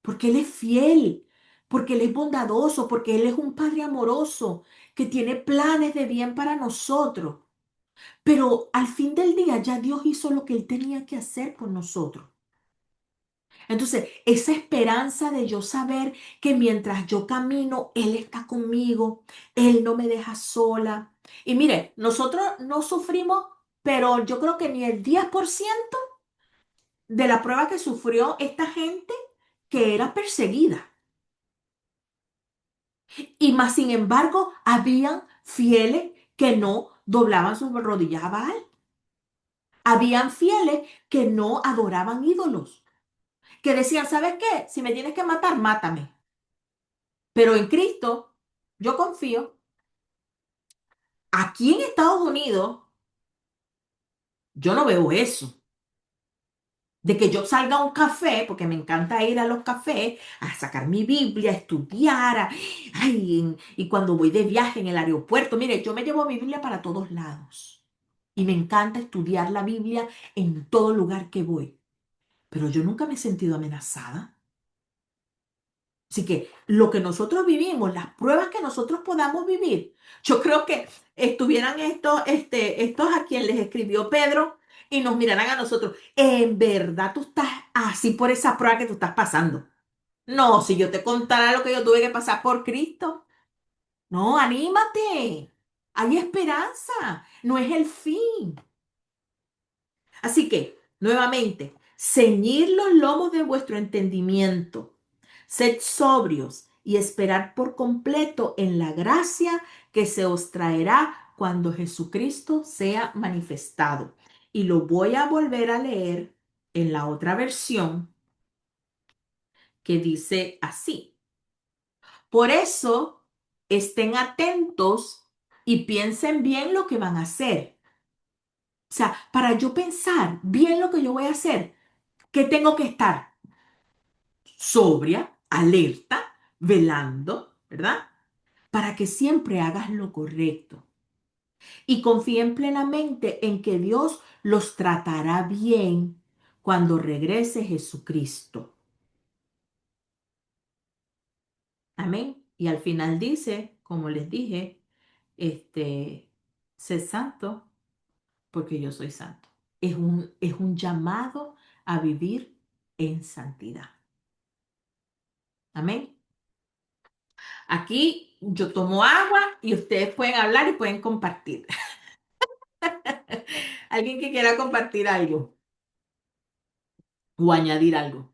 porque Él es fiel, porque Él es bondadoso, porque Él es un Padre amoroso que tiene planes de bien para nosotros. Pero al fin del día ya Dios hizo lo que Él tenía que hacer por nosotros. Entonces, esa esperanza de yo saber que mientras yo camino, Él está conmigo, Él no me deja sola. Y mire, nosotros no sufrimos, pero yo creo que ni el 10% de la prueba que sufrió esta gente que era perseguida. Y más sin embargo, habían fieles que no doblaban sus rodillas a Baal. Habían fieles que no adoraban ídolos, que decían, ¿sabes qué? Si me tienes que matar, mátame. Pero en Cristo, yo confío. Aquí en Estados Unidos, yo no veo eso. De que yo salga a un café, porque me encanta ir a los cafés, a sacar mi Biblia, a estudiar, ay, y cuando voy de viaje en el aeropuerto, mire, yo me llevo mi Biblia para todos lados. Y me encanta estudiar la Biblia en todo lugar que voy. Pero yo nunca me he sentido amenazada. Así que lo que nosotros vivimos, las pruebas que nosotros podamos vivir, yo creo que estuvieran estos a quien les escribió Pedro y nos miraran a nosotros. En verdad tú estás así por esa prueba que tú estás pasando. No, si yo te contara lo que yo tuve que pasar por Cristo. No, anímate. Hay esperanza. No es el fin. Así que, nuevamente, ceñid los lomos de vuestro entendimiento, sed sobrios y esperar por completo en la gracia que se os traerá cuando Jesucristo sea manifestado. Y lo voy a volver a leer en la otra versión que dice así. Por eso, estén atentos y piensen bien lo que van a hacer. O sea, para yo pensar bien lo que yo voy a hacer, ¿qué tengo que estar? Sobria, alerta, velando, ¿verdad? Para que siempre hagas lo correcto. Y confíen plenamente en que Dios los tratará bien cuando regrese Jesucristo. Amén. Y al final dice, como les dije, sed santo porque yo soy santo. Es un llamado a vivir en santidad. Amén. Aquí yo tomo agua y ustedes pueden hablar y pueden compartir. Alguien que quiera compartir algo o añadir algo.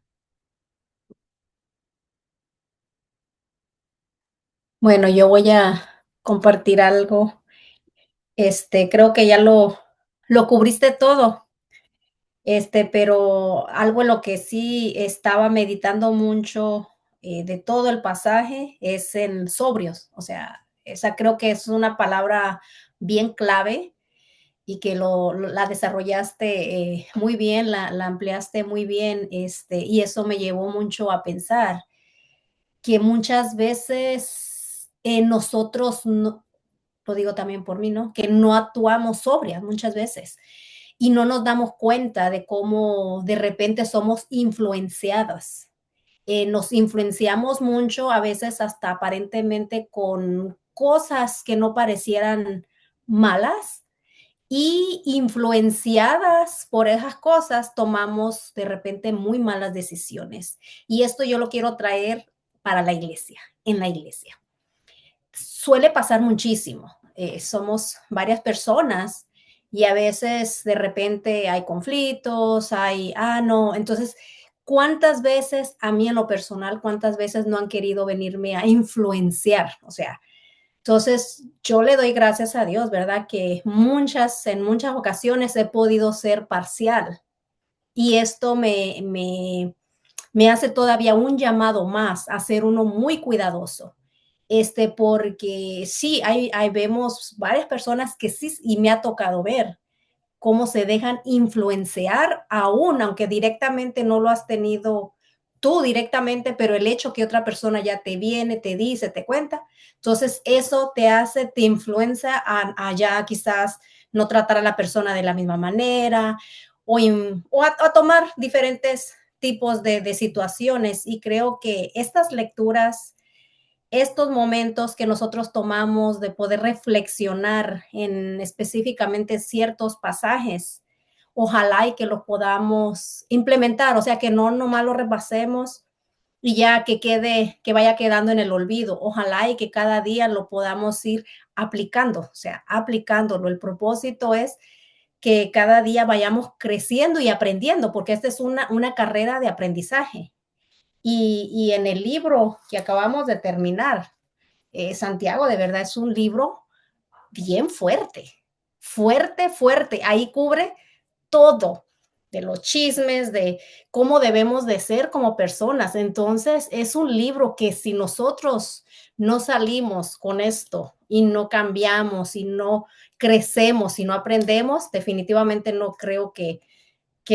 Bueno, yo voy a compartir algo. Creo que ya lo cubriste todo, pero algo en lo que sí estaba meditando mucho de todo el pasaje es en sobrios. O sea, esa creo que es una palabra bien clave y que la desarrollaste muy bien, la ampliaste muy bien, y eso me llevó mucho a pensar que muchas veces nosotros, no, lo digo también por mí, ¿no? Que no actuamos sobrias muchas veces y no nos damos cuenta de cómo de repente somos influenciadas. Nos influenciamos mucho, a veces hasta aparentemente con cosas que no parecieran malas, y influenciadas por esas cosas tomamos de repente muy malas decisiones. Y esto yo lo quiero traer para la iglesia, en la iglesia. Suele pasar muchísimo. Somos varias personas y a veces de repente hay conflictos, no, entonces, ¿cuántas veces a mí en lo personal, cuántas veces no han querido venirme a influenciar? O sea, entonces yo le doy gracias a Dios, ¿verdad? Que en muchas ocasiones he podido ser parcial y esto me hace todavía un llamado más a ser uno muy cuidadoso. Porque sí, vemos varias personas que sí, y me ha tocado ver cómo se dejan influenciar aún, aunque directamente no lo has tenido tú directamente, pero el hecho que otra persona ya te viene, te dice, te cuenta, entonces eso te influencia a ya quizás no tratar a la persona de la misma manera o a tomar diferentes tipos de situaciones. Y creo que estas lecturas, estos momentos que nosotros tomamos de poder reflexionar en específicamente ciertos pasajes, ojalá y que los podamos implementar, o sea, que no nomás lo repasemos y ya que vaya quedando en el olvido. Ojalá y que cada día lo podamos ir aplicando, o sea, aplicándolo. El propósito es que cada día vayamos creciendo y aprendiendo, porque esta es una carrera de aprendizaje. Y en el libro que acabamos de terminar, Santiago, de verdad es un libro bien fuerte, fuerte, fuerte. Ahí cubre todo, de los chismes, de cómo debemos de ser como personas. Entonces, es un libro que si nosotros no salimos con esto y no cambiamos y no crecemos y no aprendemos, definitivamente no creo que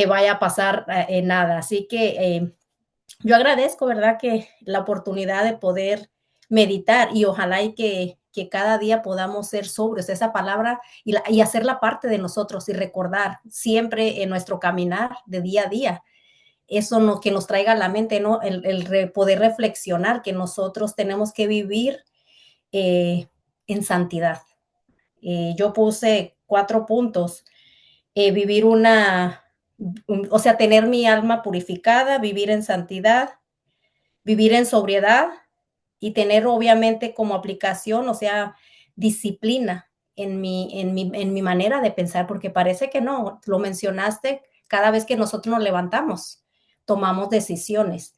vaya a pasar nada. Así que yo agradezco, ¿verdad? Que la oportunidad de poder meditar y ojalá y que cada día podamos ser sobrios, esa palabra, y hacerla parte de nosotros y recordar siempre en nuestro caminar de día a día. Eso que nos traiga a la mente, ¿no? Poder reflexionar que nosotros tenemos que vivir eh, en santidad. Yo puse 4 puntos. Vivir o sea, tener mi alma purificada, vivir en santidad, vivir en sobriedad y tener obviamente como aplicación, o sea, disciplina en mi manera de pensar, porque parece que no, lo mencionaste, cada vez que nosotros nos levantamos, tomamos decisiones.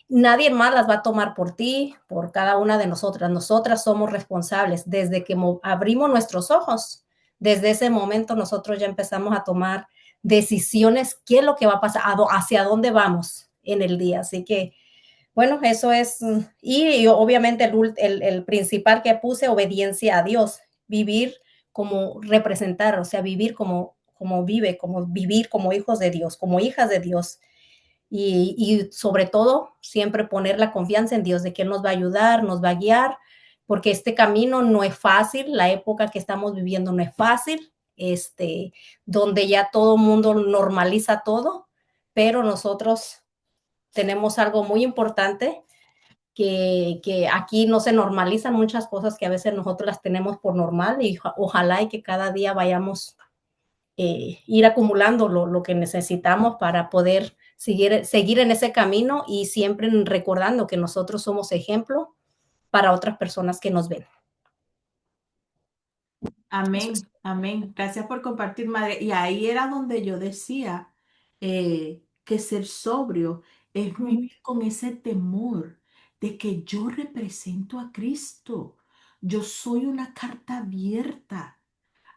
Nadie más las va a tomar por ti, por cada una de nosotras. Nosotras somos responsables. Desde que abrimos nuestros ojos, desde ese momento nosotros ya empezamos a tomar decisiones, qué es lo que va a pasar, hacia dónde vamos en el día. Así que bueno, eso es, y obviamente el principal que puse, obediencia a Dios, vivir como representar, o sea, vivir como vive, como vivir como hijos de Dios, como hijas de Dios, y sobre todo siempre poner la confianza en Dios de que Él nos va a ayudar, nos va a guiar, porque este camino no es fácil, la época que estamos viviendo no es fácil, donde ya todo el mundo normaliza todo, pero nosotros tenemos algo muy importante que aquí no se normalizan muchas cosas que a veces nosotros las tenemos por normal y ojalá y que cada día vayamos ir acumulando lo que necesitamos para poder seguir en ese camino y siempre recordando que nosotros somos ejemplo para otras personas que nos ven. Eso es. Amén, amén. Gracias por compartir, madre. Y ahí era donde yo decía que ser sobrio es vivir con ese temor de que yo represento a Cristo. Yo soy una carta abierta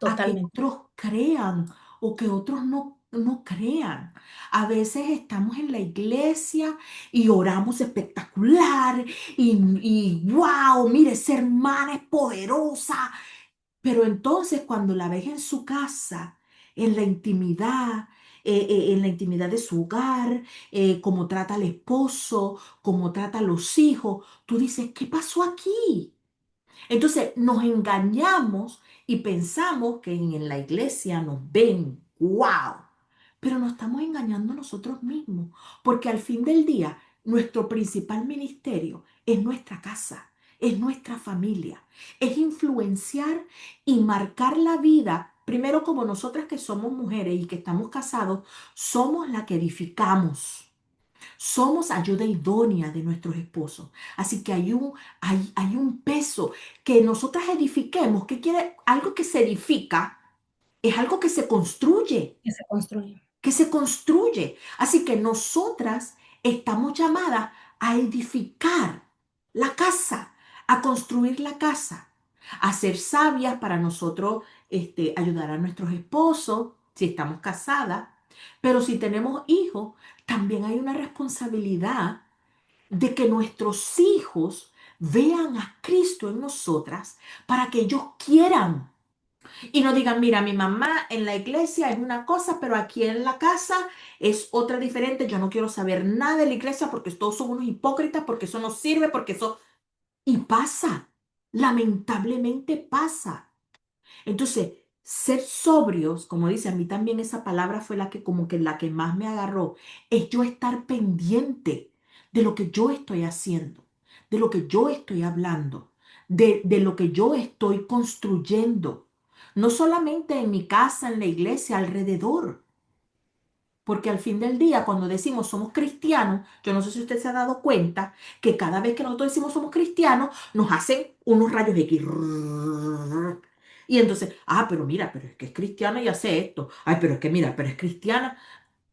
a que Totalmente. otros crean o que otros no crean. A veces estamos en la iglesia y oramos espectacular y wow, mire, esa hermana es poderosa, pero entonces cuando la ves en su casa, en la intimidad de su hogar, cómo trata al esposo, cómo trata a los hijos, tú dices, ¿qué pasó aquí? Entonces nos engañamos y pensamos que en la iglesia nos ven, wow, pero nos estamos engañando nosotros mismos, porque al fin del día nuestro principal ministerio es nuestra casa, es nuestra familia, es influenciar y marcar la vida. Primero, como nosotras que somos mujeres y que estamos casados, somos la que edificamos. Somos ayuda idónea de nuestros esposos. Así que hay un peso que nosotras edifiquemos. ¿Qué quiere? Algo que se edifica es algo que se construye, que se construye. que se construye. Así que nosotras estamos llamadas a edificar la casa, a construir la casa, a ser sabias para nosotros ayudar a nuestros esposos si estamos casadas. Pero si tenemos hijos, también hay una responsabilidad de que nuestros hijos vean a Cristo en nosotras para que ellos quieran y no digan, mira, mi mamá en la iglesia es una cosa, pero aquí en la casa es otra diferente. Yo no quiero saber nada de la iglesia porque todos son unos hipócritas, porque eso no sirve, porque eso... Y pasa, lamentablemente pasa. Entonces, ser sobrios, como dice, a mí también esa palabra fue la que como que la que más me agarró, es yo estar pendiente de lo que yo estoy haciendo, de lo que yo estoy hablando, de lo que yo estoy construyendo. No solamente en mi casa, en la iglesia, alrededor. Porque al fin del día, cuando decimos somos cristianos, yo no sé si usted se ha dado cuenta que cada vez que nosotros decimos somos cristianos, nos hacen unos rayos X. Y entonces, pero mira, pero es que es cristiana y hace esto. Ay, pero es que mira, pero es cristiana.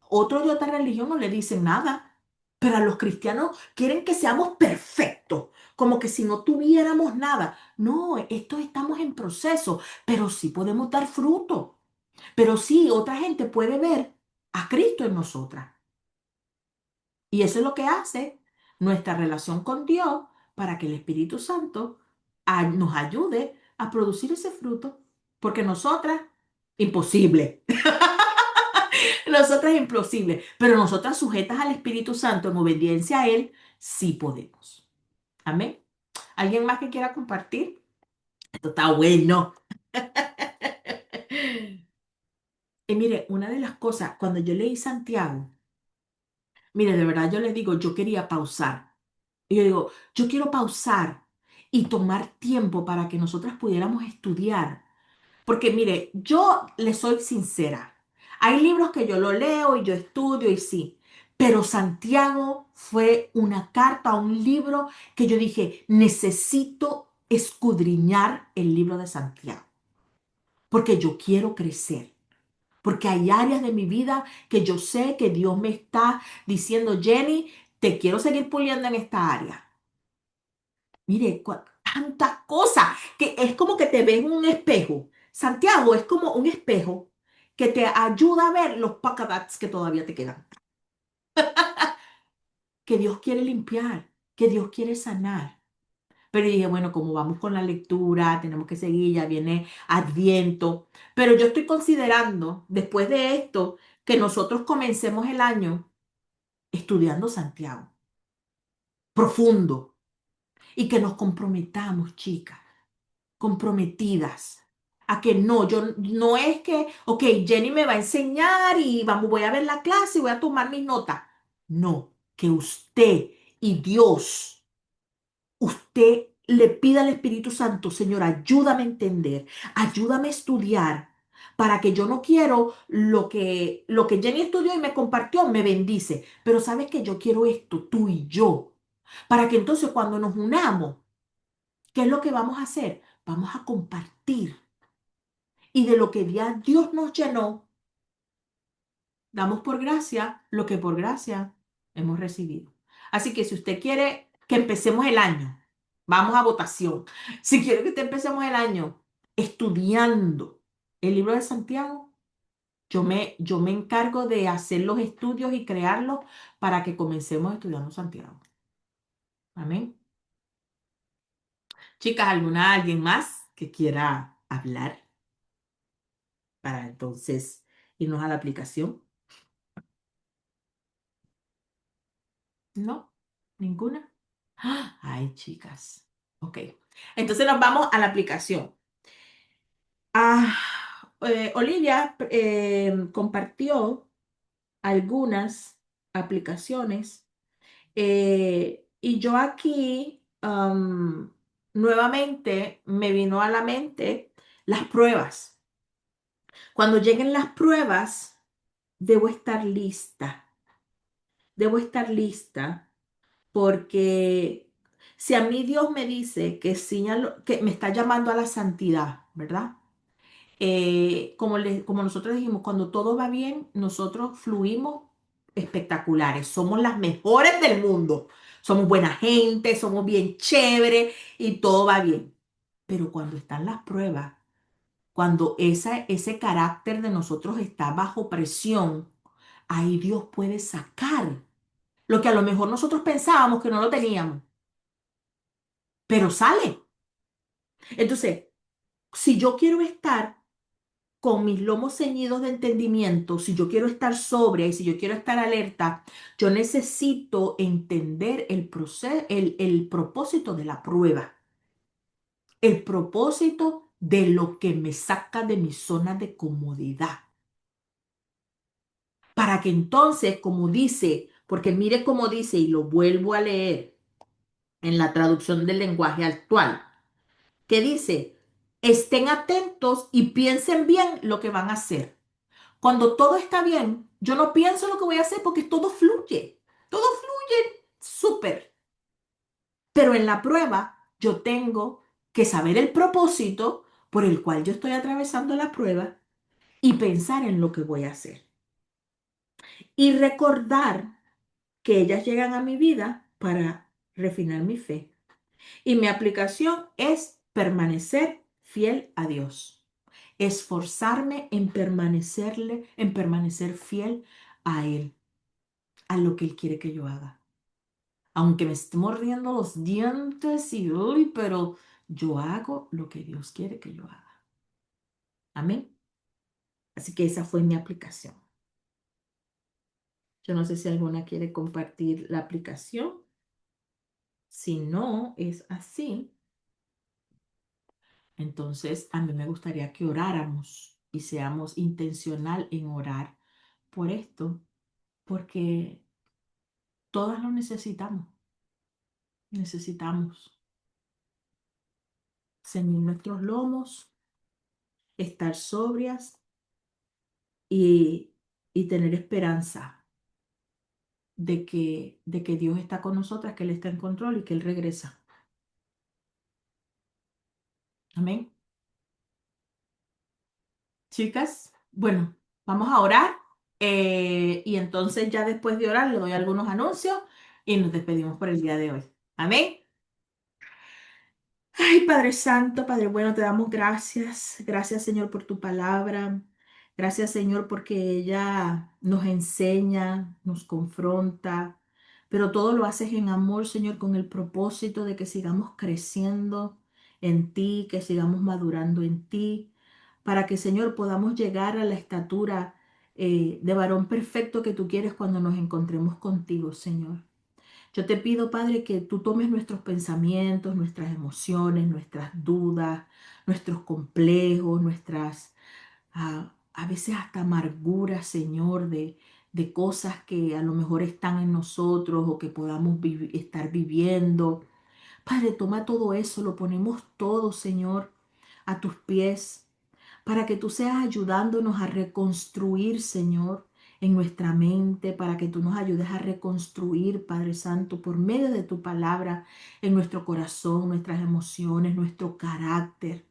Otros de otra religión no le dicen nada. Pero a los cristianos quieren que seamos perfectos, como que si no tuviéramos nada. No, esto estamos en proceso, pero sí podemos dar fruto. Pero sí, otra gente puede ver a Cristo en nosotras. Y eso es lo que hace nuestra relación con Dios para que el Espíritu Santo nos ayude a producir ese fruto. Porque nosotras, imposible. Nosotras, imposible. Pero nosotras sujetas al Espíritu Santo en obediencia a Él, sí podemos. Amén. ¿Alguien más que quiera compartir? Esto está bueno. Y mire, una de las cosas, cuando yo leí Santiago, mire, de verdad yo les digo, yo quería pausar. Y yo digo, yo quiero pausar y tomar tiempo para que nosotras pudiéramos estudiar. Porque mire, yo le soy sincera. Hay libros que yo lo leo y yo estudio y sí. Pero Santiago fue una carta, un libro que yo dije, necesito escudriñar el libro de Santiago. Porque yo quiero crecer. Porque hay áreas de mi vida que yo sé que Dios me está diciendo, Jenny, te quiero seguir puliendo en esta área. Mire, tantas cosas que es como que te ves en un espejo. Santiago es como un espejo que te ayuda a ver los pacadats que todavía te quedan. Que Dios quiere limpiar, que Dios quiere sanar. Pero dije, bueno, como vamos con la lectura, tenemos que seguir, ya viene Adviento. Pero yo estoy considerando, después de esto, que nosotros comencemos el año estudiando Santiago, profundo, y que nos comprometamos, chicas, comprometidas. A que no, yo no es que, ok, Jenny me va a enseñar y vamos, voy a ver la clase y voy a tomar mis notas. No, que usted y Dios, usted le pida al Espíritu Santo, Señor, ayúdame a entender, ayúdame a estudiar, para que yo no quiero lo que Jenny estudió y me compartió, me bendice, pero sabes que yo quiero esto, tú y yo, para que entonces cuando nos unamos, ¿qué es lo que vamos a hacer? Vamos a compartir. Y de lo que ya Dios nos llenó, damos por gracia lo que por gracia hemos recibido. Así que si usted quiere que empecemos el año, vamos a votación. Si quiere que empecemos el año estudiando el libro de Santiago, yo me encargo de hacer los estudios y crearlos para que comencemos estudiando Santiago. Amén. Chicas, alguien más que quiera hablar para entonces irnos a la aplicación? ¿No? ¿Ninguna? Ay, chicas. Ok. Entonces nos vamos a la aplicación. Olivia compartió algunas aplicaciones y yo aquí nuevamente me vino a la mente las pruebas. Cuando lleguen las pruebas, debo estar lista. Debo estar lista porque si a mí Dios me dice que, que me está llamando a la santidad, ¿verdad? Como nosotros dijimos, cuando todo va bien, nosotros fluimos espectaculares. Somos las mejores del mundo. Somos buena gente, somos bien chévere y todo va bien. Pero cuando están las pruebas, cuando ese carácter de nosotros está bajo presión, ahí Dios puede sacar lo que a lo mejor nosotros pensábamos que no lo teníamos, pero sale. Entonces, si yo quiero estar con mis lomos ceñidos de entendimiento, si yo quiero estar sobria y si yo quiero estar alerta, yo necesito entender el proceso, el propósito de la prueba, el propósito de lo que me saca de mi zona de comodidad. Para que entonces, como dice, porque mire cómo dice, y lo vuelvo a leer en la traducción del lenguaje actual, que dice, estén atentos y piensen bien lo que van a hacer. Cuando todo está bien, yo no pienso lo que voy a hacer porque todo fluye súper. Pero en la prueba, yo tengo que saber el propósito por el cual yo estoy atravesando la prueba y pensar en lo que voy a hacer. Y recordar que ellas llegan a mi vida para refinar mi fe. Y mi aplicación es permanecer fiel a Dios. Esforzarme en permanecer fiel a Él, a lo que Él quiere que yo haga. Aunque me esté mordiendo los dientes y, uy, pero yo hago lo que Dios quiere que yo haga. Amén. Así que esa fue mi aplicación. Yo no sé si alguna quiere compartir la aplicación. Si no es así, entonces a mí me gustaría que oráramos y seamos intencional en orar por esto, porque todas lo necesitamos. Necesitamos ceñir nuestros lomos, estar sobrias y, y tener esperanza de que Dios está con nosotras, que Él está en control y que Él regresa. Amén. Chicas, bueno, vamos a orar y entonces ya después de orar le doy algunos anuncios y nos despedimos por el día de hoy. Amén. Ay, Padre Santo, Padre bueno, te damos gracias. Gracias, Señor, por tu palabra. Gracias, Señor, porque ella nos enseña, nos confronta, pero todo lo haces en amor, Señor, con el propósito de que sigamos creciendo en ti, que sigamos madurando en ti, para que, Señor, podamos llegar a la estatura de varón perfecto que tú quieres cuando nos encontremos contigo, Señor. Yo te pido, Padre, que tú tomes nuestros pensamientos, nuestras emociones, nuestras dudas, nuestros complejos, nuestras, a veces hasta amarguras, Señor, de cosas que a lo mejor están en nosotros o que podamos estar viviendo. Padre, toma todo eso, lo ponemos todo, Señor, a tus pies para que tú seas ayudándonos a reconstruir, Señor, en nuestra mente, para que tú nos ayudes a reconstruir, Padre Santo, por medio de tu palabra, en nuestro corazón, nuestras emociones, nuestro carácter.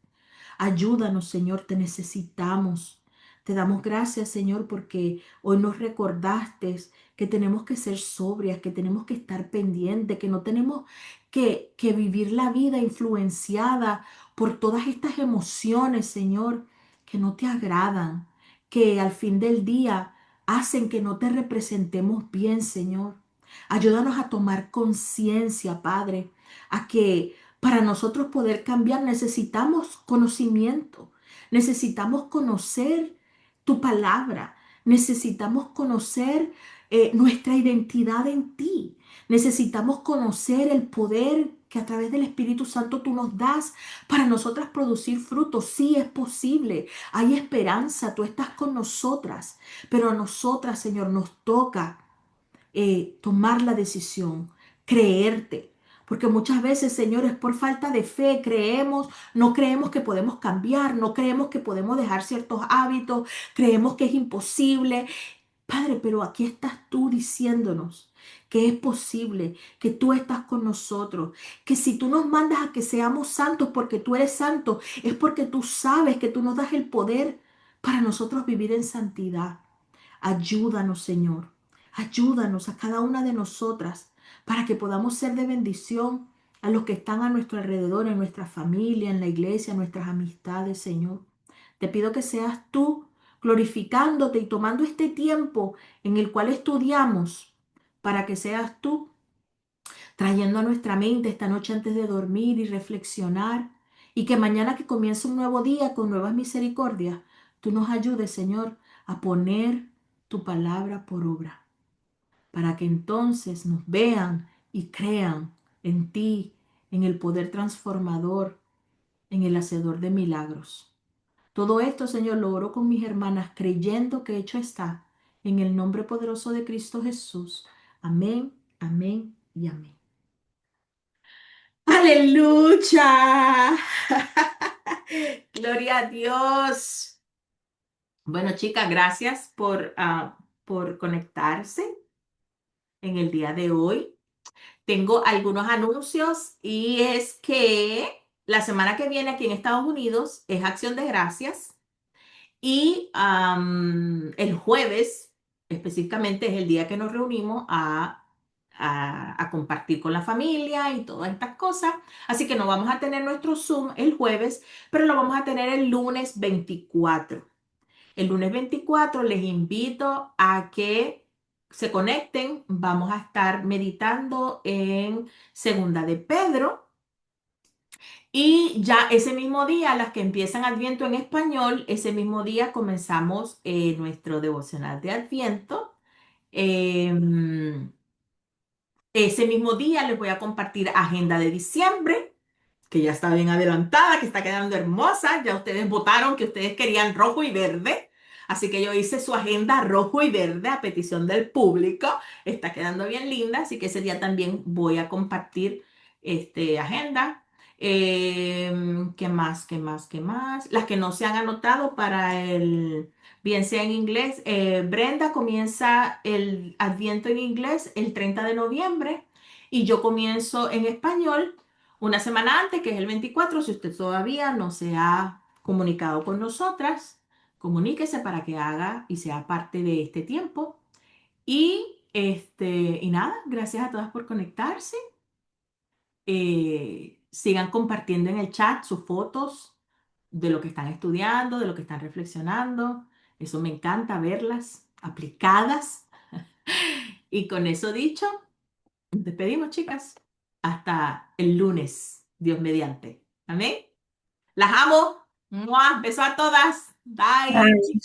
Ayúdanos, Señor, te necesitamos. Te damos gracias, Señor, porque hoy nos recordaste que tenemos que ser sobrias, que tenemos que estar pendientes, que no tenemos que vivir la vida influenciada por todas estas emociones, Señor, que no te agradan, que al fin del día hacen que no te representemos bien, Señor. Ayúdanos a tomar conciencia, Padre, a que para nosotros poder cambiar necesitamos conocimiento, necesitamos conocer tu palabra, Necesitamos conocer nuestra identidad en ti. Necesitamos conocer el poder que a través del Espíritu Santo tú nos das para nosotras producir frutos. Sí, es posible. Hay esperanza. Tú estás con nosotras. Pero a nosotras, Señor, nos toca tomar la decisión, creerte. Porque muchas veces, Señor, es por falta de fe, no creemos que podemos cambiar, no creemos que podemos dejar ciertos hábitos, creemos que es imposible. Padre, pero aquí estás tú diciéndonos que es posible, que tú estás con nosotros, que si tú nos mandas a que seamos santos porque tú eres santo, es porque tú sabes que tú nos das el poder para nosotros vivir en santidad. Ayúdanos, Señor. Ayúdanos a cada una de nosotras para que podamos ser de bendición a los que están a nuestro alrededor, en nuestra familia, en la iglesia, en nuestras amistades, Señor. Te pido que seas tú glorificándote y tomando este tiempo en el cual estudiamos para que seas tú trayendo a nuestra mente esta noche antes de dormir y reflexionar y que mañana que comience un nuevo día con nuevas misericordias, tú nos ayudes, Señor, a poner tu palabra por obra, para que entonces nos vean y crean en ti, en el poder transformador, en el hacedor de milagros. Todo esto, Señor, lo oro con mis hermanas, creyendo que hecho está, en el nombre poderoso de Cristo Jesús. Amén, amén y amén. Aleluya. Gloria a Dios. Bueno, chicas, gracias por conectarse en el día de hoy. Tengo algunos anuncios y es que la semana que viene aquí en Estados Unidos es Acción de Gracias y el jueves específicamente es el día que nos reunimos a compartir con la familia y todas estas cosas. Así que no vamos a tener nuestro Zoom el jueves, pero lo vamos a tener el lunes 24. El lunes 24 les invito a que se conecten. Vamos a estar meditando en Segunda de Pedro. Y ya ese mismo día, las que empiezan Adviento en español, ese mismo día comenzamos nuestro devocional de Adviento. Em, Ese mismo día les voy a compartir agenda de diciembre, que ya está bien adelantada, que está quedando hermosa. Ya ustedes votaron que ustedes querían rojo y verde. Así que yo hice su agenda rojo y verde a petición del público. Está quedando bien linda, así que ese día también voy a compartir agenda. ¿Qué más? ¿Qué más? ¿Qué más? Las que no se han anotado para bien sea en inglés. Brenda comienza el Adviento en inglés el 30 de noviembre y yo comienzo en español una semana antes, que es el 24. Si usted todavía no se ha comunicado con nosotras, comuníquese para que haga y sea parte de este tiempo. Y nada, gracias a todas por conectarse. Sigan compartiendo en el chat sus fotos de lo que están estudiando, de lo que están reflexionando. Eso me encanta verlas aplicadas. Y con eso dicho, nos despedimos, chicas. Hasta el lunes, Dios mediante. Amén. Las amo. ¡Mua! Beso a todas. Bye. Ay.